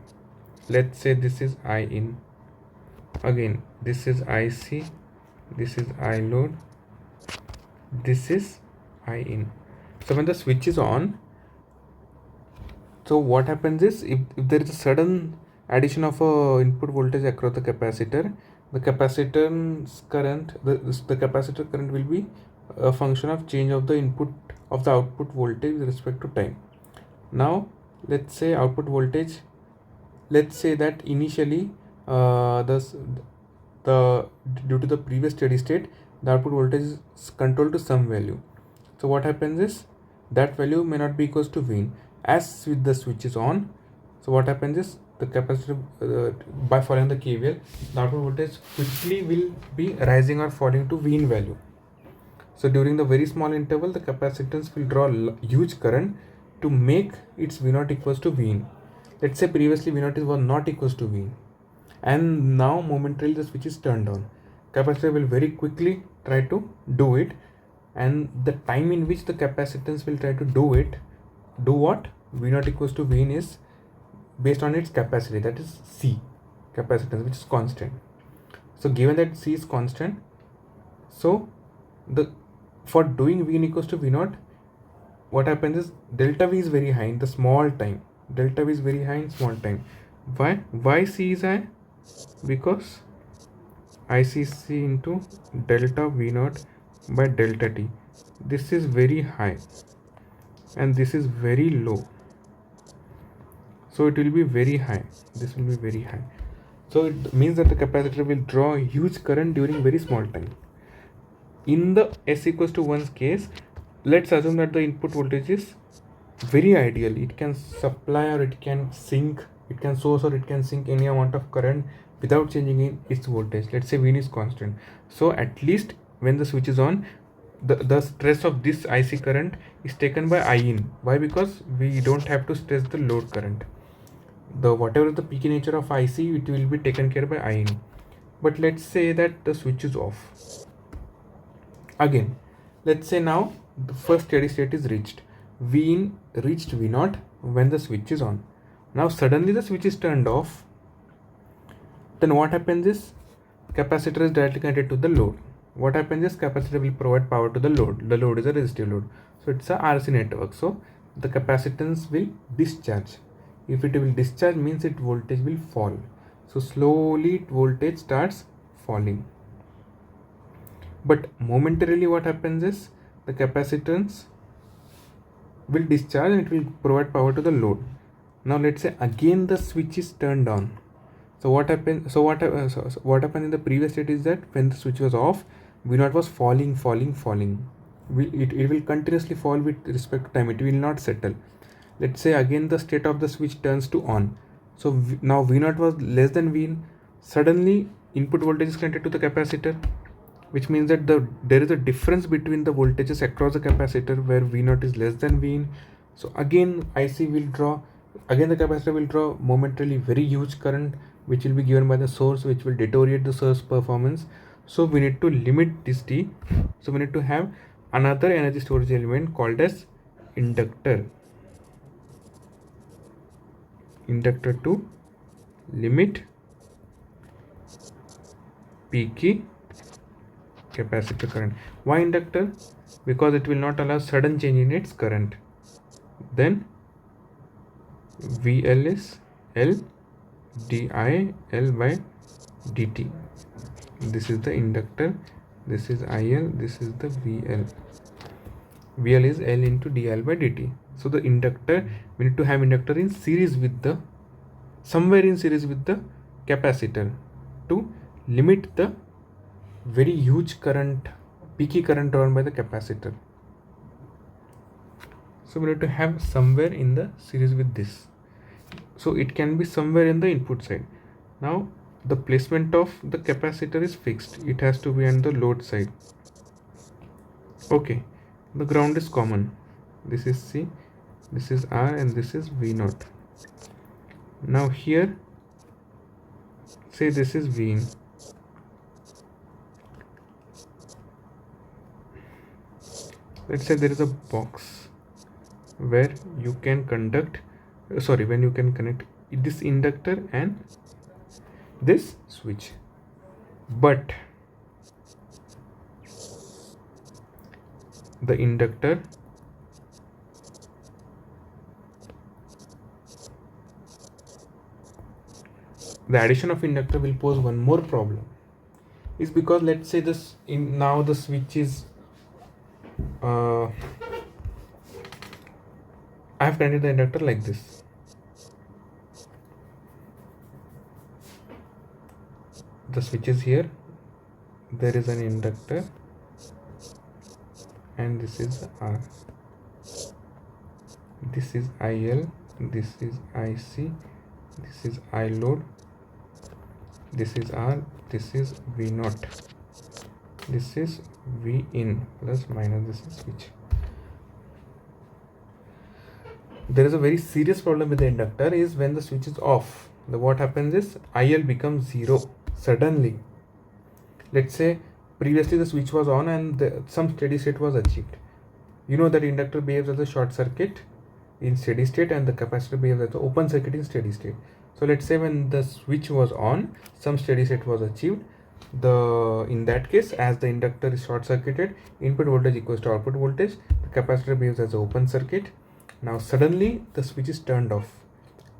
let's say this is I in, again this is IC, this is I load, this is I in. So when the switch is on, so what happens is, if there is a sudden addition of a input voltage across the capacitor, the capacitance current, the capacitor current will be a function of change of the input of the output voltage with respect to time. Now let's say output voltage, let's say that initially the due to the previous steady state, the output voltage is controlled to some value. So what happens is, that value may not be equals to Vin. As with the switch is on, so what happens is, the capacitor by following the KVL, the output voltage quickly will be rising or falling to Vin value. So during the very small interval, the capacitance will draw huge current to make its V0 equals to Vin. Let's say previously V0 was not equals to Vin, and now momentarily the switch is turned on. Capacitor will very quickly try to do it, and the time in which the capacitance will try to do what V0 equals to Vin is based on its capacity, that is C, capacitance, which is constant. So given that C is constant, so for doing Vin equals to V0, what happens is, delta V is very high in the small time. Delta V is very high in small time. Why C is high? Because ICC into delta V0 by delta T. This is very high and this is very low. So it will be very high. This will be very high. So it means that the capacitor will draw huge current during very small time. In the S equals to 1's case, let's assume that the input voltage is very ideal. It can supply or it can sink, it can source or it can sink any amount of current without changing in its voltage. Let's say Vin is constant. So at least when the switch is on, the stress of this IC current is taken by I in. Why? Because we don't have to stress the load current. The whatever the peaky nature of IC, it will be taken care by I in. But let's say that the switch is off. Again, let's say now the first steady state is reached. V in reached V0 when the switch is on. Now suddenly the switch is turned off. Then what happens is, capacitor is directly connected to the load. What happens is, capacitor will provide power to the load. The load is a resistive load. So it's a RC network. So the capacitance will discharge. If it will discharge, means its voltage will fall. So slowly voltage starts falling. But momentarily what happens is, the capacitance will discharge and it will provide power to the load. Now let's say again the switch is turned on. So what happened? So what happened in the previous state is that when the switch was off, V naught was falling. It will continuously fall with respect to time. It will not settle. Let's say again the state of the switch turns to on. So now V naught was less than V in. Suddenly input voltage is connected to the capacitor, which means that there is a difference between the voltages across the capacitor where V naught is less than V in. So again IC will draw, again the capacitor will draw momentarily very huge current, which will be given by the source, which will deteriorate the source performance. So we need to limit this T. So we need to have another energy storage element called as inductor to limit peaky capacitor current. Why inductor? Because it will not allow sudden change in its current. Then VL is L DIL by dt. This is the inductor, this is IL, this is the VL. VL is L into DIL by dt. So the inductor, we need to have inductor in series with the, somewhere in series with the capacitor to limit the very huge current, peaky current drawn by the capacitor. So we need to have somewhere in the series with this. So it can be somewhere in the input side. Now the placement of the capacitor is fixed. It has to be on the load side. Okay, the ground is common. This is C, this is R, and this is V naught. Now here, say this is V in. Let's say there is a box where you can connect this inductor and this switch, but the inductor the addition of inductor will pose one more problem, is because let's say this in now the switch is I have connected the inductor like this. The switch is here, there is an inductor, and this is R. This is IL, this is IC, this is I load, this is R, this is V naught, this is V in plus minus, this is switch. There is a very serious problem with the inductor is when the switch is off. What happens is IL becomes 0 suddenly. Let's say previously the switch was on and some steady state was achieved. You know that inductor behaves as a short circuit in steady state and the capacitor behaves as an open circuit in steady state. So let's say when the switch was on, some steady state was achieved. In that case, as the inductor is short circuited, input voltage equals to output voltage, the capacitor behaves as an open circuit. Now suddenly the switch is turned off,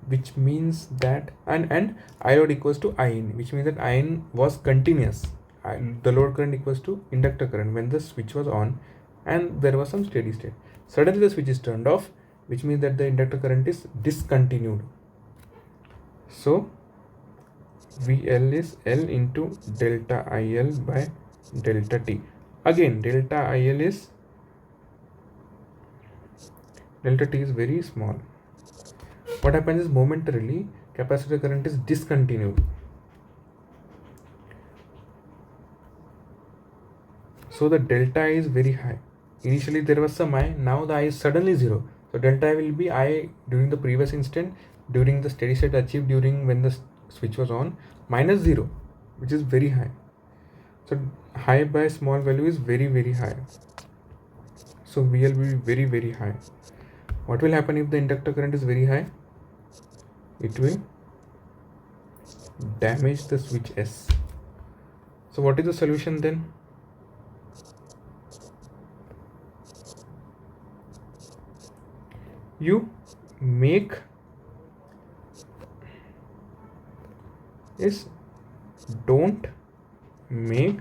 which means that and I load equals to I in, which means that I in was continuous. The load current equals to inductor current when the switch was on and there was some steady state. Suddenly the switch is turned off, which means that the inductor current is discontinued. So VL is L into delta IL by delta T. Again, delta T is very small. What happens is momentarily capacitor current is discontinued. So the delta I is very high. Initially there was some I, now the I is suddenly 0. So delta I will be I during the previous instant, during the steady state achieved during when the switch was on, minus 0, which is very high. So high by small value is very, very high. So VL will be very, very high. What will happen if the inductor current is very high? It will damage the switch S. So what is the solution then? You make is don't make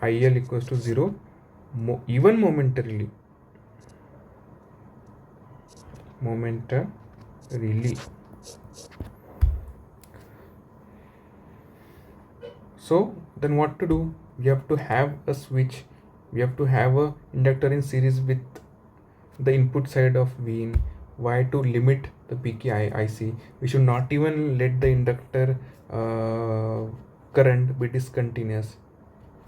IL equals to 0 even momentarily. So then what to do? We have to have a switch, we have to have a inductor in series with the input side of V in. Why? To limit the PKIC. We should not even let the inductor current be discontinuous.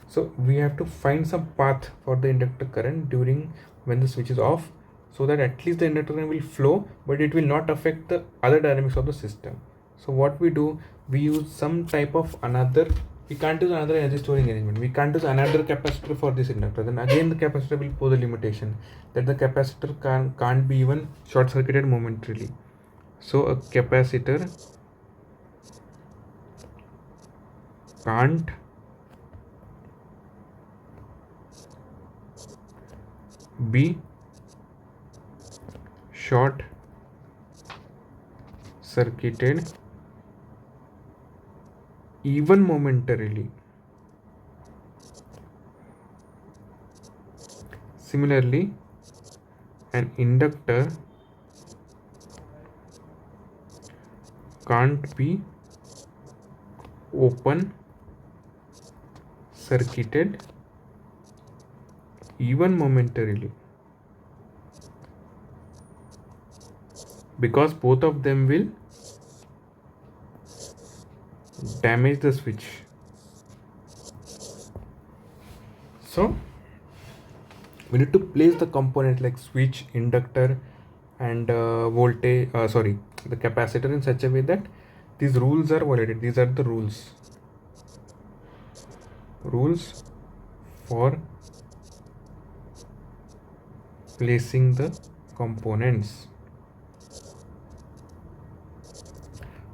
So we have to find some path for the inductor current during when the switch is off, so that at least the inductor current will flow, but it will not affect the other dynamics of the system. So what we do, we use some type of another, we can't use another energy storing arrangement, we can't use another capacitor for this inductor. Then again the capacitor will pose a limitation that the capacitor can't be even short circuited momentarily. So a capacitor can't be short circuited even momentarily. Similarly, an inductor can't be open circuited even momentarily, because both of them will damage the switch. So we need to place the component like switch, inductor, and voltage the capacitor in such a way that these rules are violated. These are the rules for placing the components.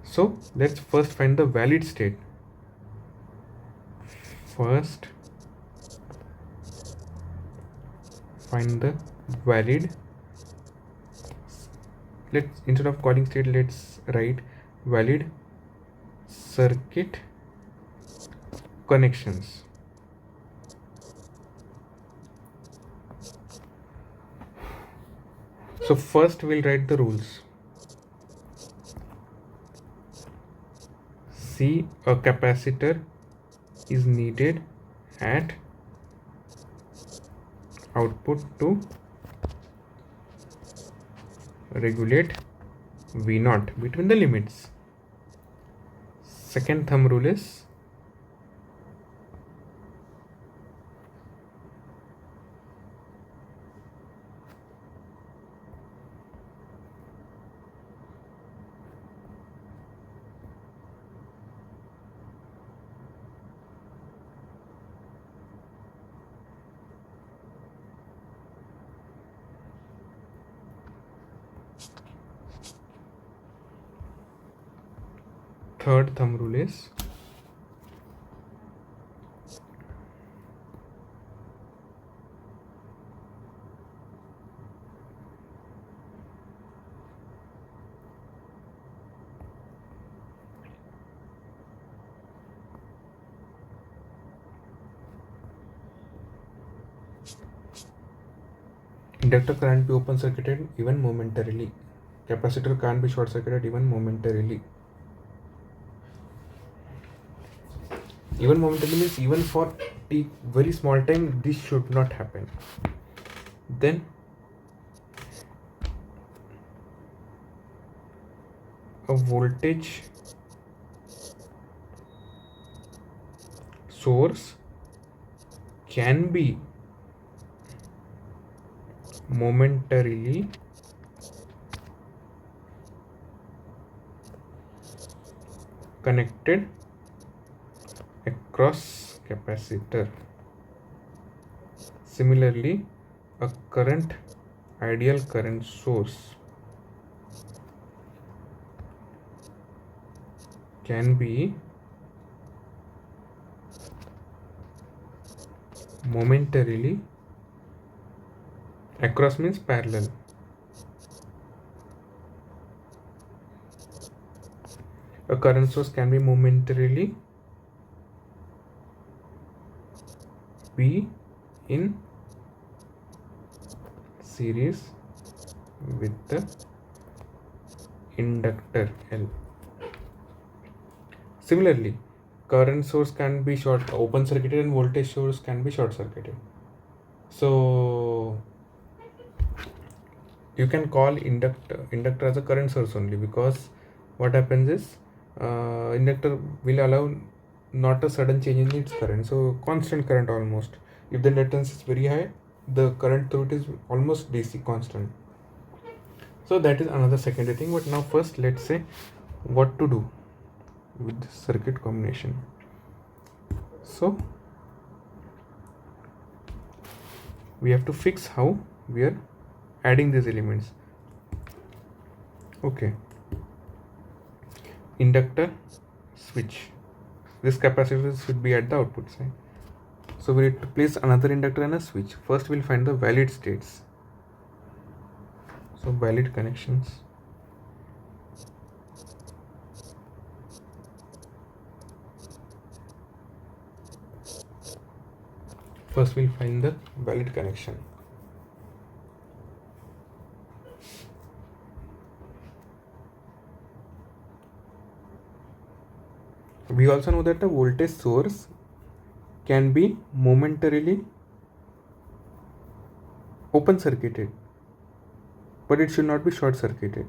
So let's first find the valid state. First find the valid, let's, instead of calling state, let's write valid circuit connections. So first we'll write the rules. See, a capacitor is needed at output to regulate V0 between the limits. Second thumb rule is third thumb rule is inductor can't be open circuited even momentarily. Capacitor can't be short circuited even momentarily. Even momentarily means even for t very small time, this should not happen. Then a voltage source can be momentarily connected across capacitor. Similarly, a ideal current source can be momentarily, across means parallel, a current source can be momentarily be in series with the inductor L. Similarly, current source can be open circuited and voltage source can be short circuited. So you can call inductor as a current source only, because what happens is inductor will allow not a sudden change in its current, so constant current almost. If the inductance is very high, the current through it is almost DC constant. So that is another secondary thing. But now first let's say what to do with this circuit combination. So we have to fix how we are adding these elements. Okay, inductor, switch. This capacitor should be at the output side. So we need to place another inductor and a switch. First we'll find the valid states. So valid connections. First we'll find the valid connection. We also know that the voltage source can be momentarily open circuited, but it should not be short circuited.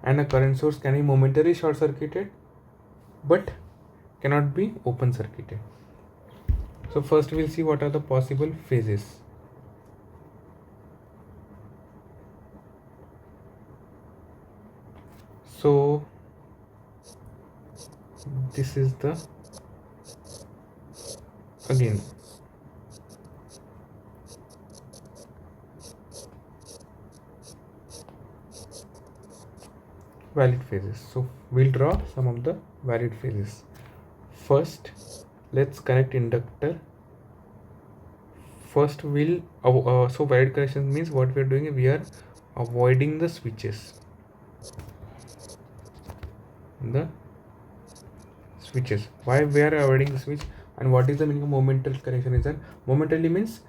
And a current source can be momentarily short circuited, but cannot be open circuited. So first we'll see what are the possible phases. So this is the again valid phases. So we'll draw some of the valid phases. First let's connect inductor. First we'll so valid connection means what we are doing, we are avoiding the switches. Why we are avoiding the switch, and what is the meaning of momentarily connection is that momentarily means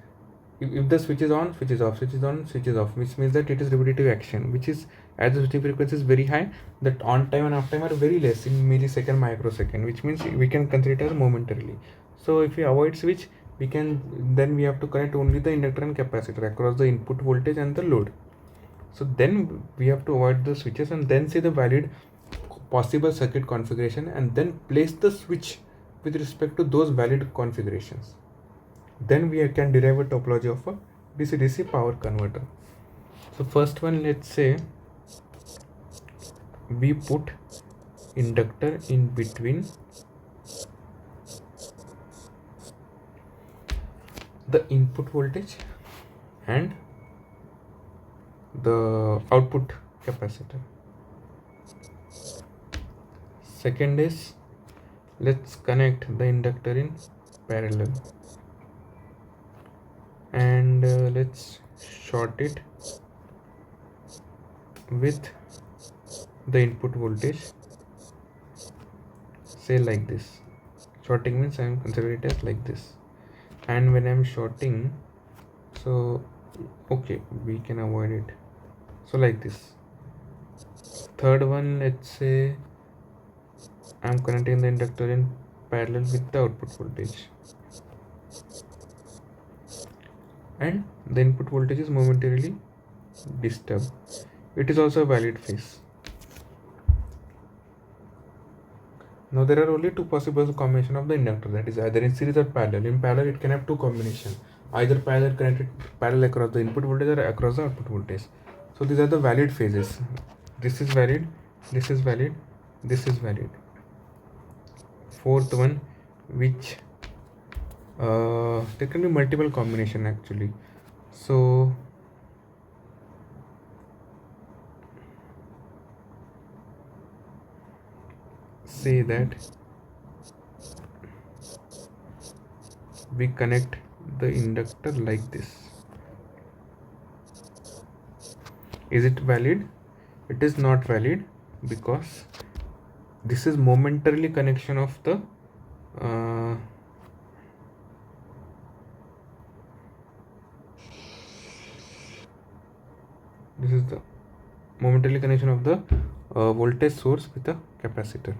if the switch is on, switch is off, switch is on, switch is off, which means that it is repetitive action, which is as the switching frequency is very high, that on time and off time are very less in millisecond, microsecond, which means we can consider it as momentarily. So if we avoid switch, we have to connect only the inductor and capacitor across the input voltage and the load. So then we have to avoid the switches and then see the valid possible circuit configuration and then place the switch with respect to those valid configurations. Then we can derive a topology of a DC-DC power converter. So first one, let's say we put inductor in between the input voltage and the output capacitor. Second is, let's connect the inductor in parallel and let's short it with the input voltage, say like this. Shorting means I am considering it as like this, and when I am shorting, so okay, we can avoid it, so like this. Third one, let's say I am connecting the inductor in parallel with the output voltage and the input voltage is momentarily disturbed. It is also a valid phase. Now there are only two possible combination of the inductor, that is either in series or parallel. In parallel it can have two combination, either parallel across the input voltage or across the output voltage. So these are the valid phases. This is valid, this is valid, this is valid. Fourth one, which there can be multiple combination actually. So say that we connect the inductor like this. Is it valid? It is not valid because this is momentarily connection of the this is the momentarily connection of the voltage source with the capacitor.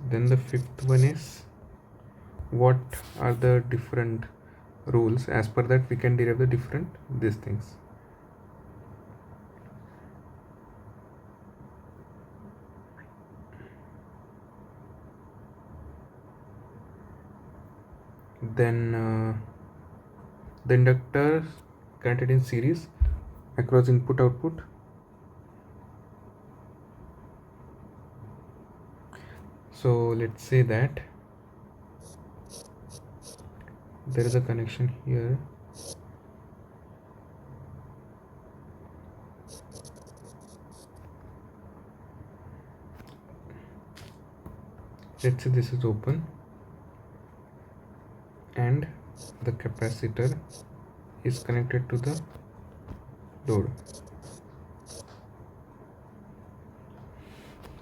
Then the fifth one is, what are the different rules? As per that we can derive the different these things. Then the inductors connected in series across input output. So let's say that there is a connection here. Let's say this is open and the capacitor is connected to the load.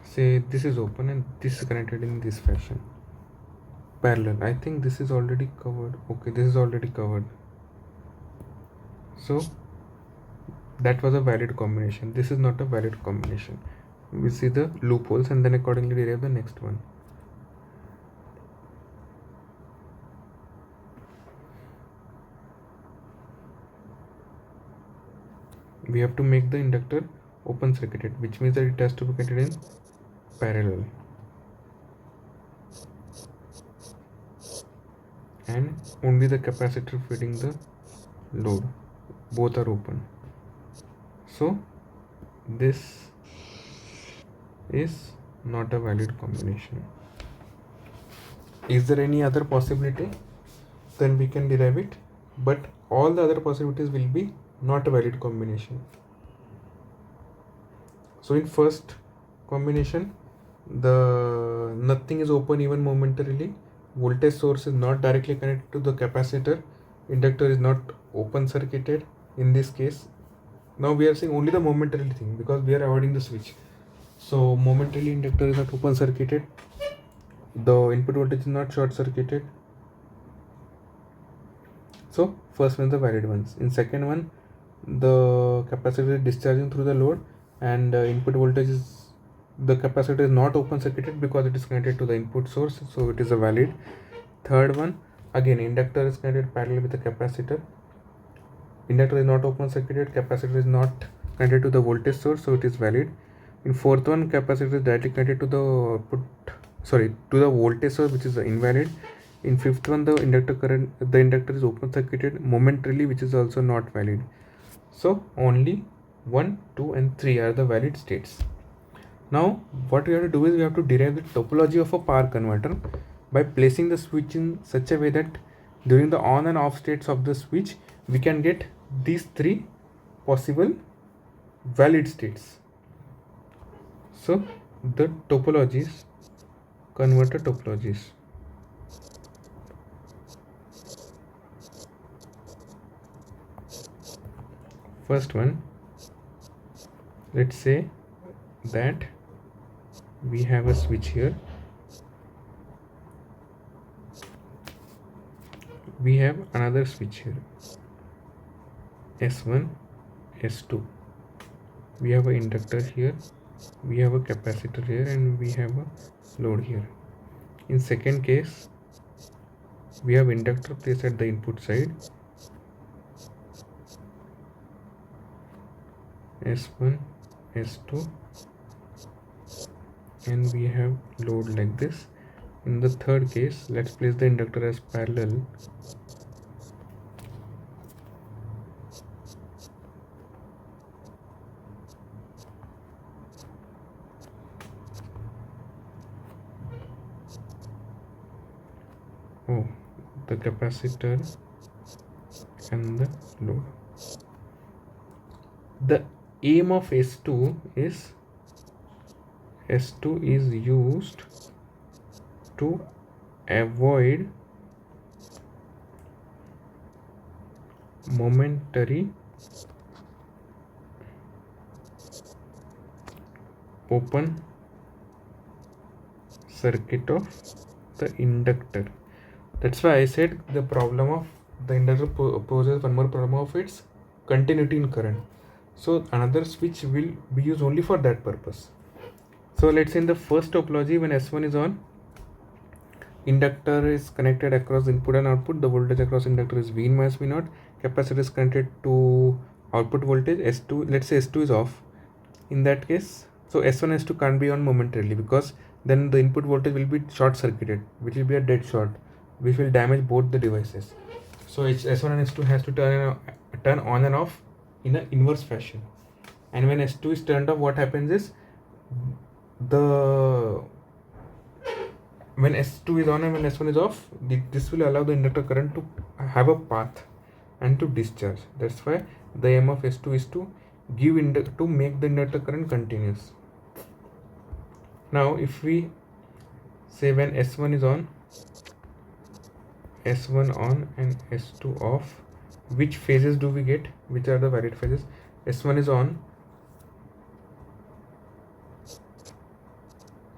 Say this is open and this is connected in this fashion, parallel. I think this is already covered. Okay, this is already covered. So that was a valid combination. This is not a valid combination. We see the loopholes and then accordingly derive the next one. We have to make the inductor open circuited, which means that it has to be connected in parallel, and only the capacitor feeding the load, both are open. So this is not a valid combination. Is there any other possibility? Then we can derive it, but all the other possibilities will be not a valid combination. So in first combination, the nothing is open even momentarily, voltage source is not directly connected to the capacitor, inductor is not open circuited in this case. Now we are seeing only the momentarily thing because we are avoiding the switch. So momentarily inductor is not open circuited, the input voltage is not short circuited. So first one is the valid ones. In second one, the capacitor is discharging through the load and input voltage is, the capacitor is not open circuited because it is connected to the input source, so it is a valid. Third one, again inductor is connected parallel with the capacitor, inductor is not open circuited, capacitor is not connected to the voltage source, so it is valid. In fourth one, capacitor is directly connected to to the voltage source, which is invalid. In fifth one, the inductor is open circuited momentarily, which is also not valid. So only 1, 2 and 3 are the valid states. Now what we have to do is we have to derive the topology of a power converter by placing the switch in such a way that during the on and off states of the switch we can get these 3 possible valid states. So the topologies, converter topologies. First one, let's say that we have a switch here, we have another switch here, S1, S2, we have an inductor here, we have a capacitor here, and we have a load here. In second case, we have inductor placed at the input side, S1, S2, and we have load like this. In the third case, let's place the inductor as parallel. The capacitor and the load. The aim of S2 is used to avoid momentary open circuit of the inductor. That's why I said the problem of the inductor poses one more problem of its continuity in current. So another switch will be used only for that purpose. So let's say in the first topology, when S1 is on, Inductor is connected across input and output. The voltage across inductor is V in minus V naught. Capacitor is connected to output voltage S2. Let's say S2 is off. In that case, so S1 S2 can't be on momentarily, because then the input voltage will be short circuited, which will be a dead short, which will damage both the devices. So it's S1 and S2 has to turn on and off in an inverse fashion. And when S2 is turned off, what happens is the when S2 is on and when S1 is off, this will allow the inductor current to have a path and to discharge. That's why the aim of S2 is to make the inductor current continuous. Now if we say when S1 is on, S1 on and S2 off, which phases do we get? Which are the valid phases? S1 is on,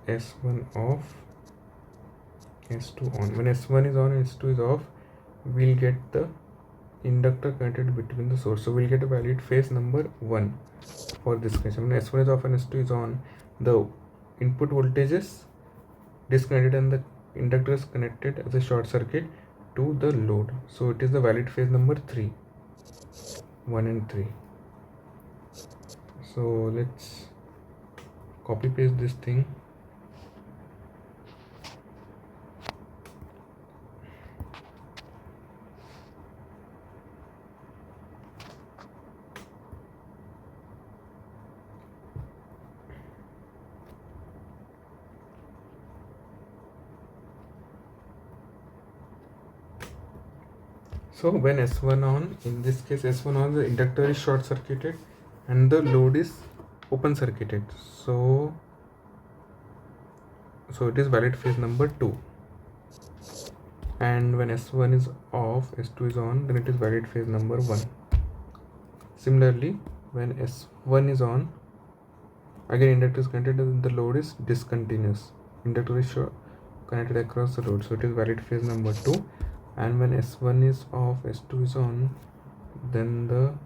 S1 off, S2 on. When S1 is on and S2 is off, we'll get the inductor connected between the source. So we'll get a valid phase number 1 for this case. When S1 is off and S2 is on, the input voltage is disconnected and the inductor is connected as a short circuit to the load. So it is the valid phase number 3, 1 and 3. So let's copy paste this thing. So when S1 on, in this case S1 on, the inductor is short circuited and the load is open circuited. So it is valid phase number 2. And when S1 is off, S2 is on, then it is valid phase number 1. Similarly, when S1 is on, again inductor is connected and the load is discontinuous. Inductor is connected across the load, so it is valid phase number 2. And when S1 is off, S2 is on, then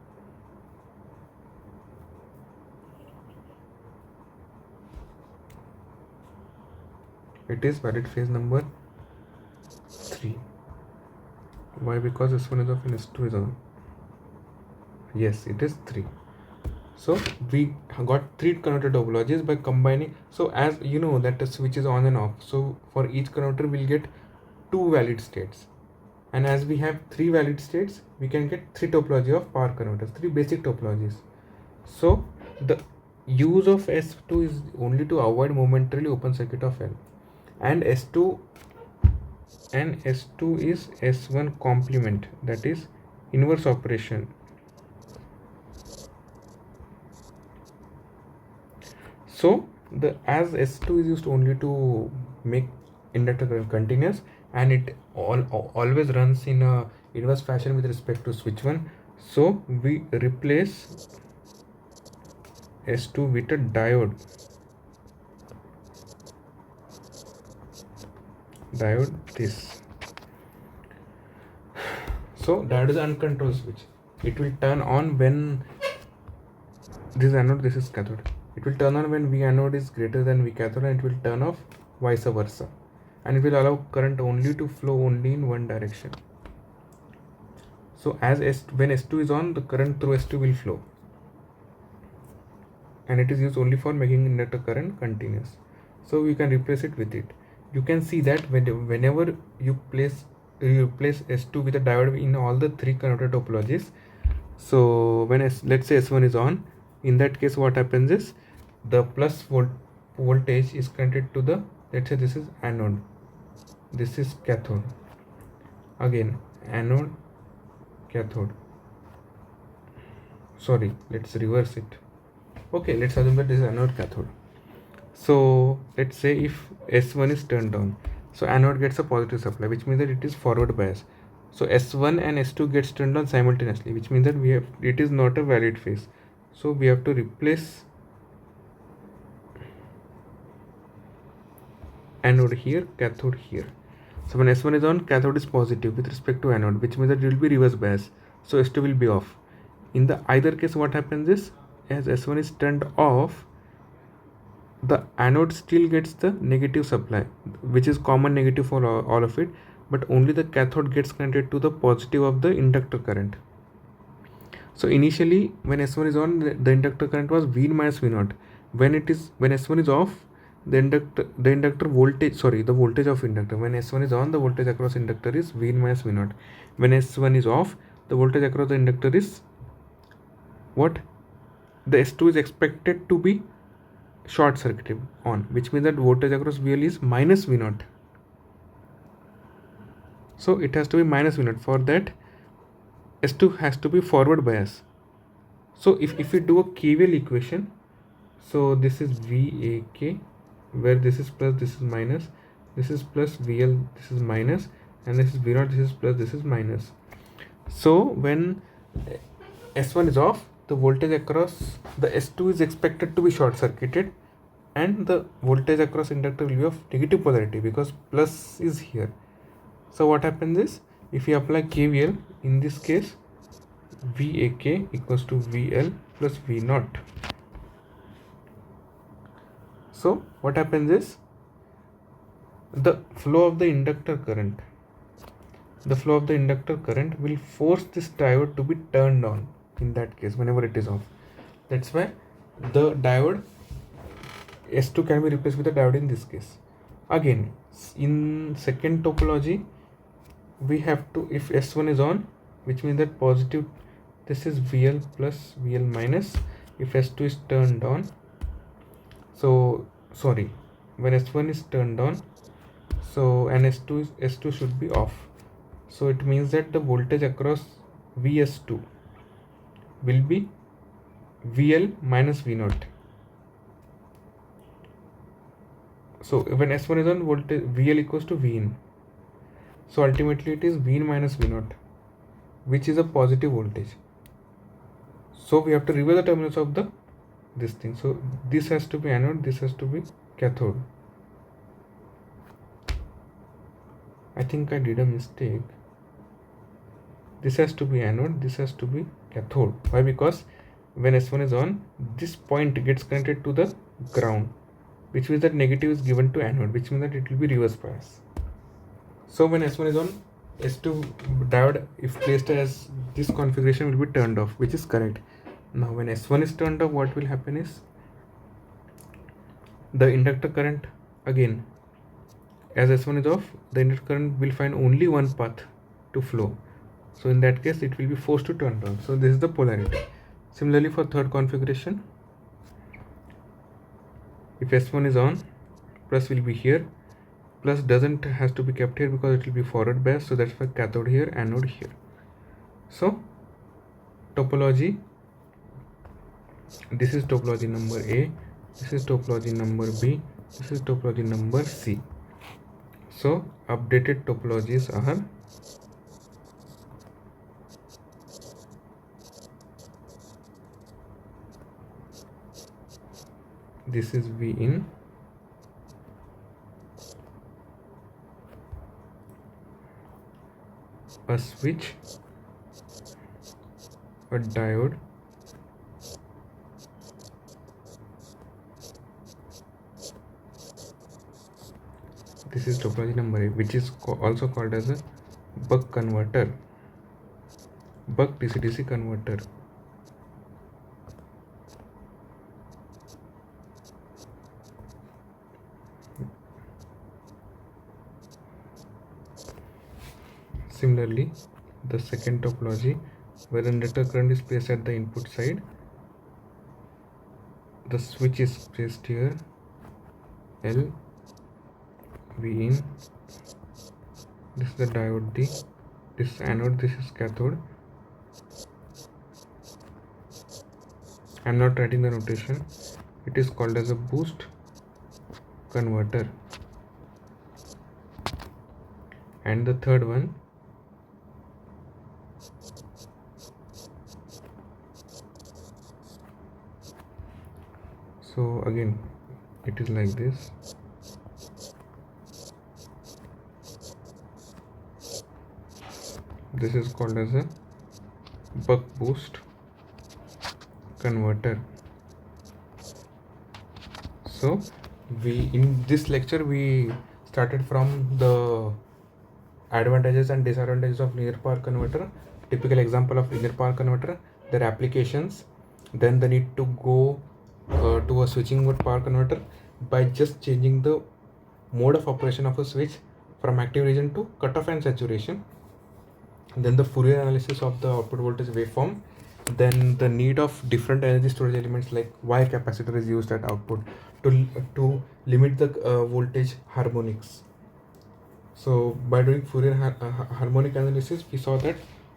it is valid phase number 3. Why? Because S1 is off and S2 is on. Yes, it is 3. So we got 3 converter topologies by combining. So as you know that the switch is on and off, so for each converter we'll get 2 valid states. And as we have 3 valid states, we can get 3 topology of power converters, 3 basic topologies. So the use of S2 is only to avoid momentarily open circuit of L. And S2 is S1 complement, that is inverse operation. So as S2 is used only to make inductor current continuous, and it always runs in a inverse fashion with respect to switch 1. So we replace S2 with a diode this. So diode is uncontrolled switch. It will turn on when this is anode, this is cathode. It will turn on when V anode is greater than V cathode, and it will turn off vice versa. And it will allow current only to flow only in one direction. So when S2 is on, the current through S2 will flow, and it is used only for making inductor current continuous. So you can replace it with it. You can see that whenever you replace S2 with a diode in all the 3 converter topologies. So when let's say S1 is on, in that case what happens is the plus voltage is connected to the, let's say this is anode, this is cathode, again anode, cathode. Sorry, let's reverse it. Okay, let's assume that this is anode, cathode. So let's say if S1 is turned on, so anode gets a positive supply, which means that it is forward bias. So S1 and S2 gets turned on simultaneously, which means that it is not a valid phase. So we have to replace anode here, cathode here. So when S1 is on, cathode is positive with respect to anode, which means that it will be reverse bias. So S2 will be off. In the either case, what happens is, as S1 is turned off, the anode still gets the negative supply, which is common negative for all of it, but only the cathode gets connected to the positive of the inductor current. So initially when S1 is on, the inductor current was V in minus V0. When S1 is off, the inductor voltage, the voltage of inductor, when S1 is on, the voltage across inductor is V in minus V0. When S1 is off, the voltage across the inductor is what? The S2 is expected to be short circuited on, which means that voltage across VL is minus V0. So it has to be minus V0. For that, S2 has to be forward bias. So if we do a KVL equation, so this is VAK, where this is plus, this is minus, this is plus VL, this is minus, and this is V0, this is plus, this is minus. So when S1 is off, the voltage across the S2 is expected to be short circuited, and the voltage across inductor will be of negative polarity because plus is here. So what happens is, if we apply KVL, in this case VAK equals to VL plus V0. So what happens is, the flow of the inductor current will force this diode to be turned on in that case whenever it is off. That's why the diode S2 can be replaced with a diode in this case. Again, in second topology, we have to, if S1 is on, which means that positive, this is VL plus VL minus. If S2 is turned on, when S1 is turned on, so and S2 should be off. So it means that the voltage across VS2 will be VL minus V0. So when S1 is on, voltage VL equals to V in. So ultimately it is V in minus V0, which is a positive voltage. So we have to reverse the terminals of this thing. So this has to be anode, this has to be cathode. I think I did a mistake. This has to be anode, this has to be cathode. Why? Because when S1 is on, this point gets connected to the ground, which means that negative is given to anode, which means that it will be reverse bias. So when S1 is on, S2 diode, if placed as this configuration, will be turned off, which is correct. Now when S1 is turned off, what will happen is, the inductor current, again, as S1 is off, the inductor current will find only one path to flow. So in that case, it will be forced to turn on. So this is the polarity. Similarly for third configuration, if S1 is on, plus will be here, plus doesn't has to be kept here because it will be forward bias. So that's why cathode here, anode here. So topology, this is topology number A, this is topology number B, this is topology number C. So updated topologies are this is V in, a switch, a diode, this is topology number A, which is also called as a buck converter, buck DC-DC converter. Similarly, the second topology, where the inductor current is placed at the input side, the switch is placed here, L, V in, this is the diode D, this is anode, this is cathode. I am not writing the notation. It is called as a boost converter. And the third one, so again it is like this. This is called as a buck boost converter. So we, in this lecture, we started from the advantages and disadvantages of linear power converter, typical example of linear power converter, their applications, then the need to go to a switching mode power converter by just changing the mode of operation of a switch from active region to cutoff and saturation, then the Fourier analysis of the output voltage waveform, then the need of different energy storage elements like why capacitor is used at output to limit the voltage harmonics. So by doing Fourier harmonic analysis, we saw that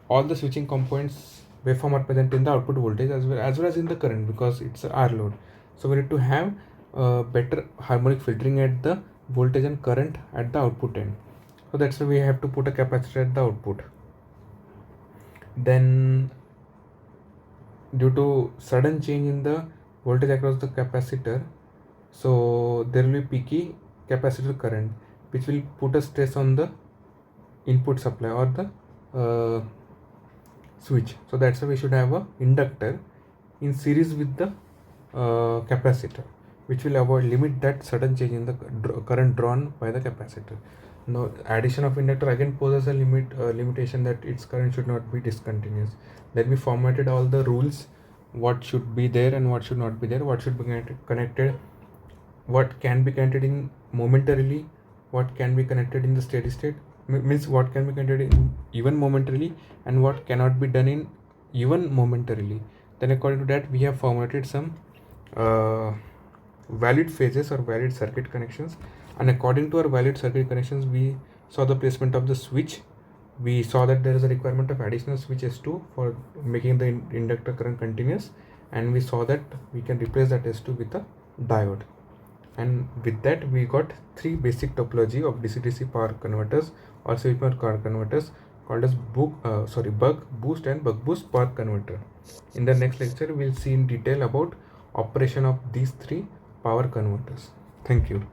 all the switching components waveform are present in the output voltage as well as in the current, because it's a R load. So we need to have better harmonic filtering at the voltage and current at the output end. So that's why we have to put a capacitor at the output. Then due to sudden change in the voltage across the capacitor, so there will be peaky capacitor current, which will put a stress on the input supply or the switch. So that's why we should have a inductor in series with the capacitor, which will limit that sudden change in the current drawn by the capacitor. Now addition of inductor again poses a limitation that its current should not be discontinuous. Then we formatted all the rules, what should be there and what should not be there, what should be connected, what can be connected in momentarily, what can be connected in the steady state, means what can be connected in even momentarily and what cannot be done in even momentarily. Then according to that, we have formatted some valid phases or valid circuit connections, and according to our valid circuit connections, we saw the placement of the switch. We saw that there is a requirement of additional switch S2 for making the inductor current continuous, and we saw that we can replace that S2 with a diode. And with that, we got three basic topology of DC-DC power converters or switch mode power converters called as buck, boost and buck boost power converter. In the next lecture, we'll see in detail about operation of these three power converters. Thank you.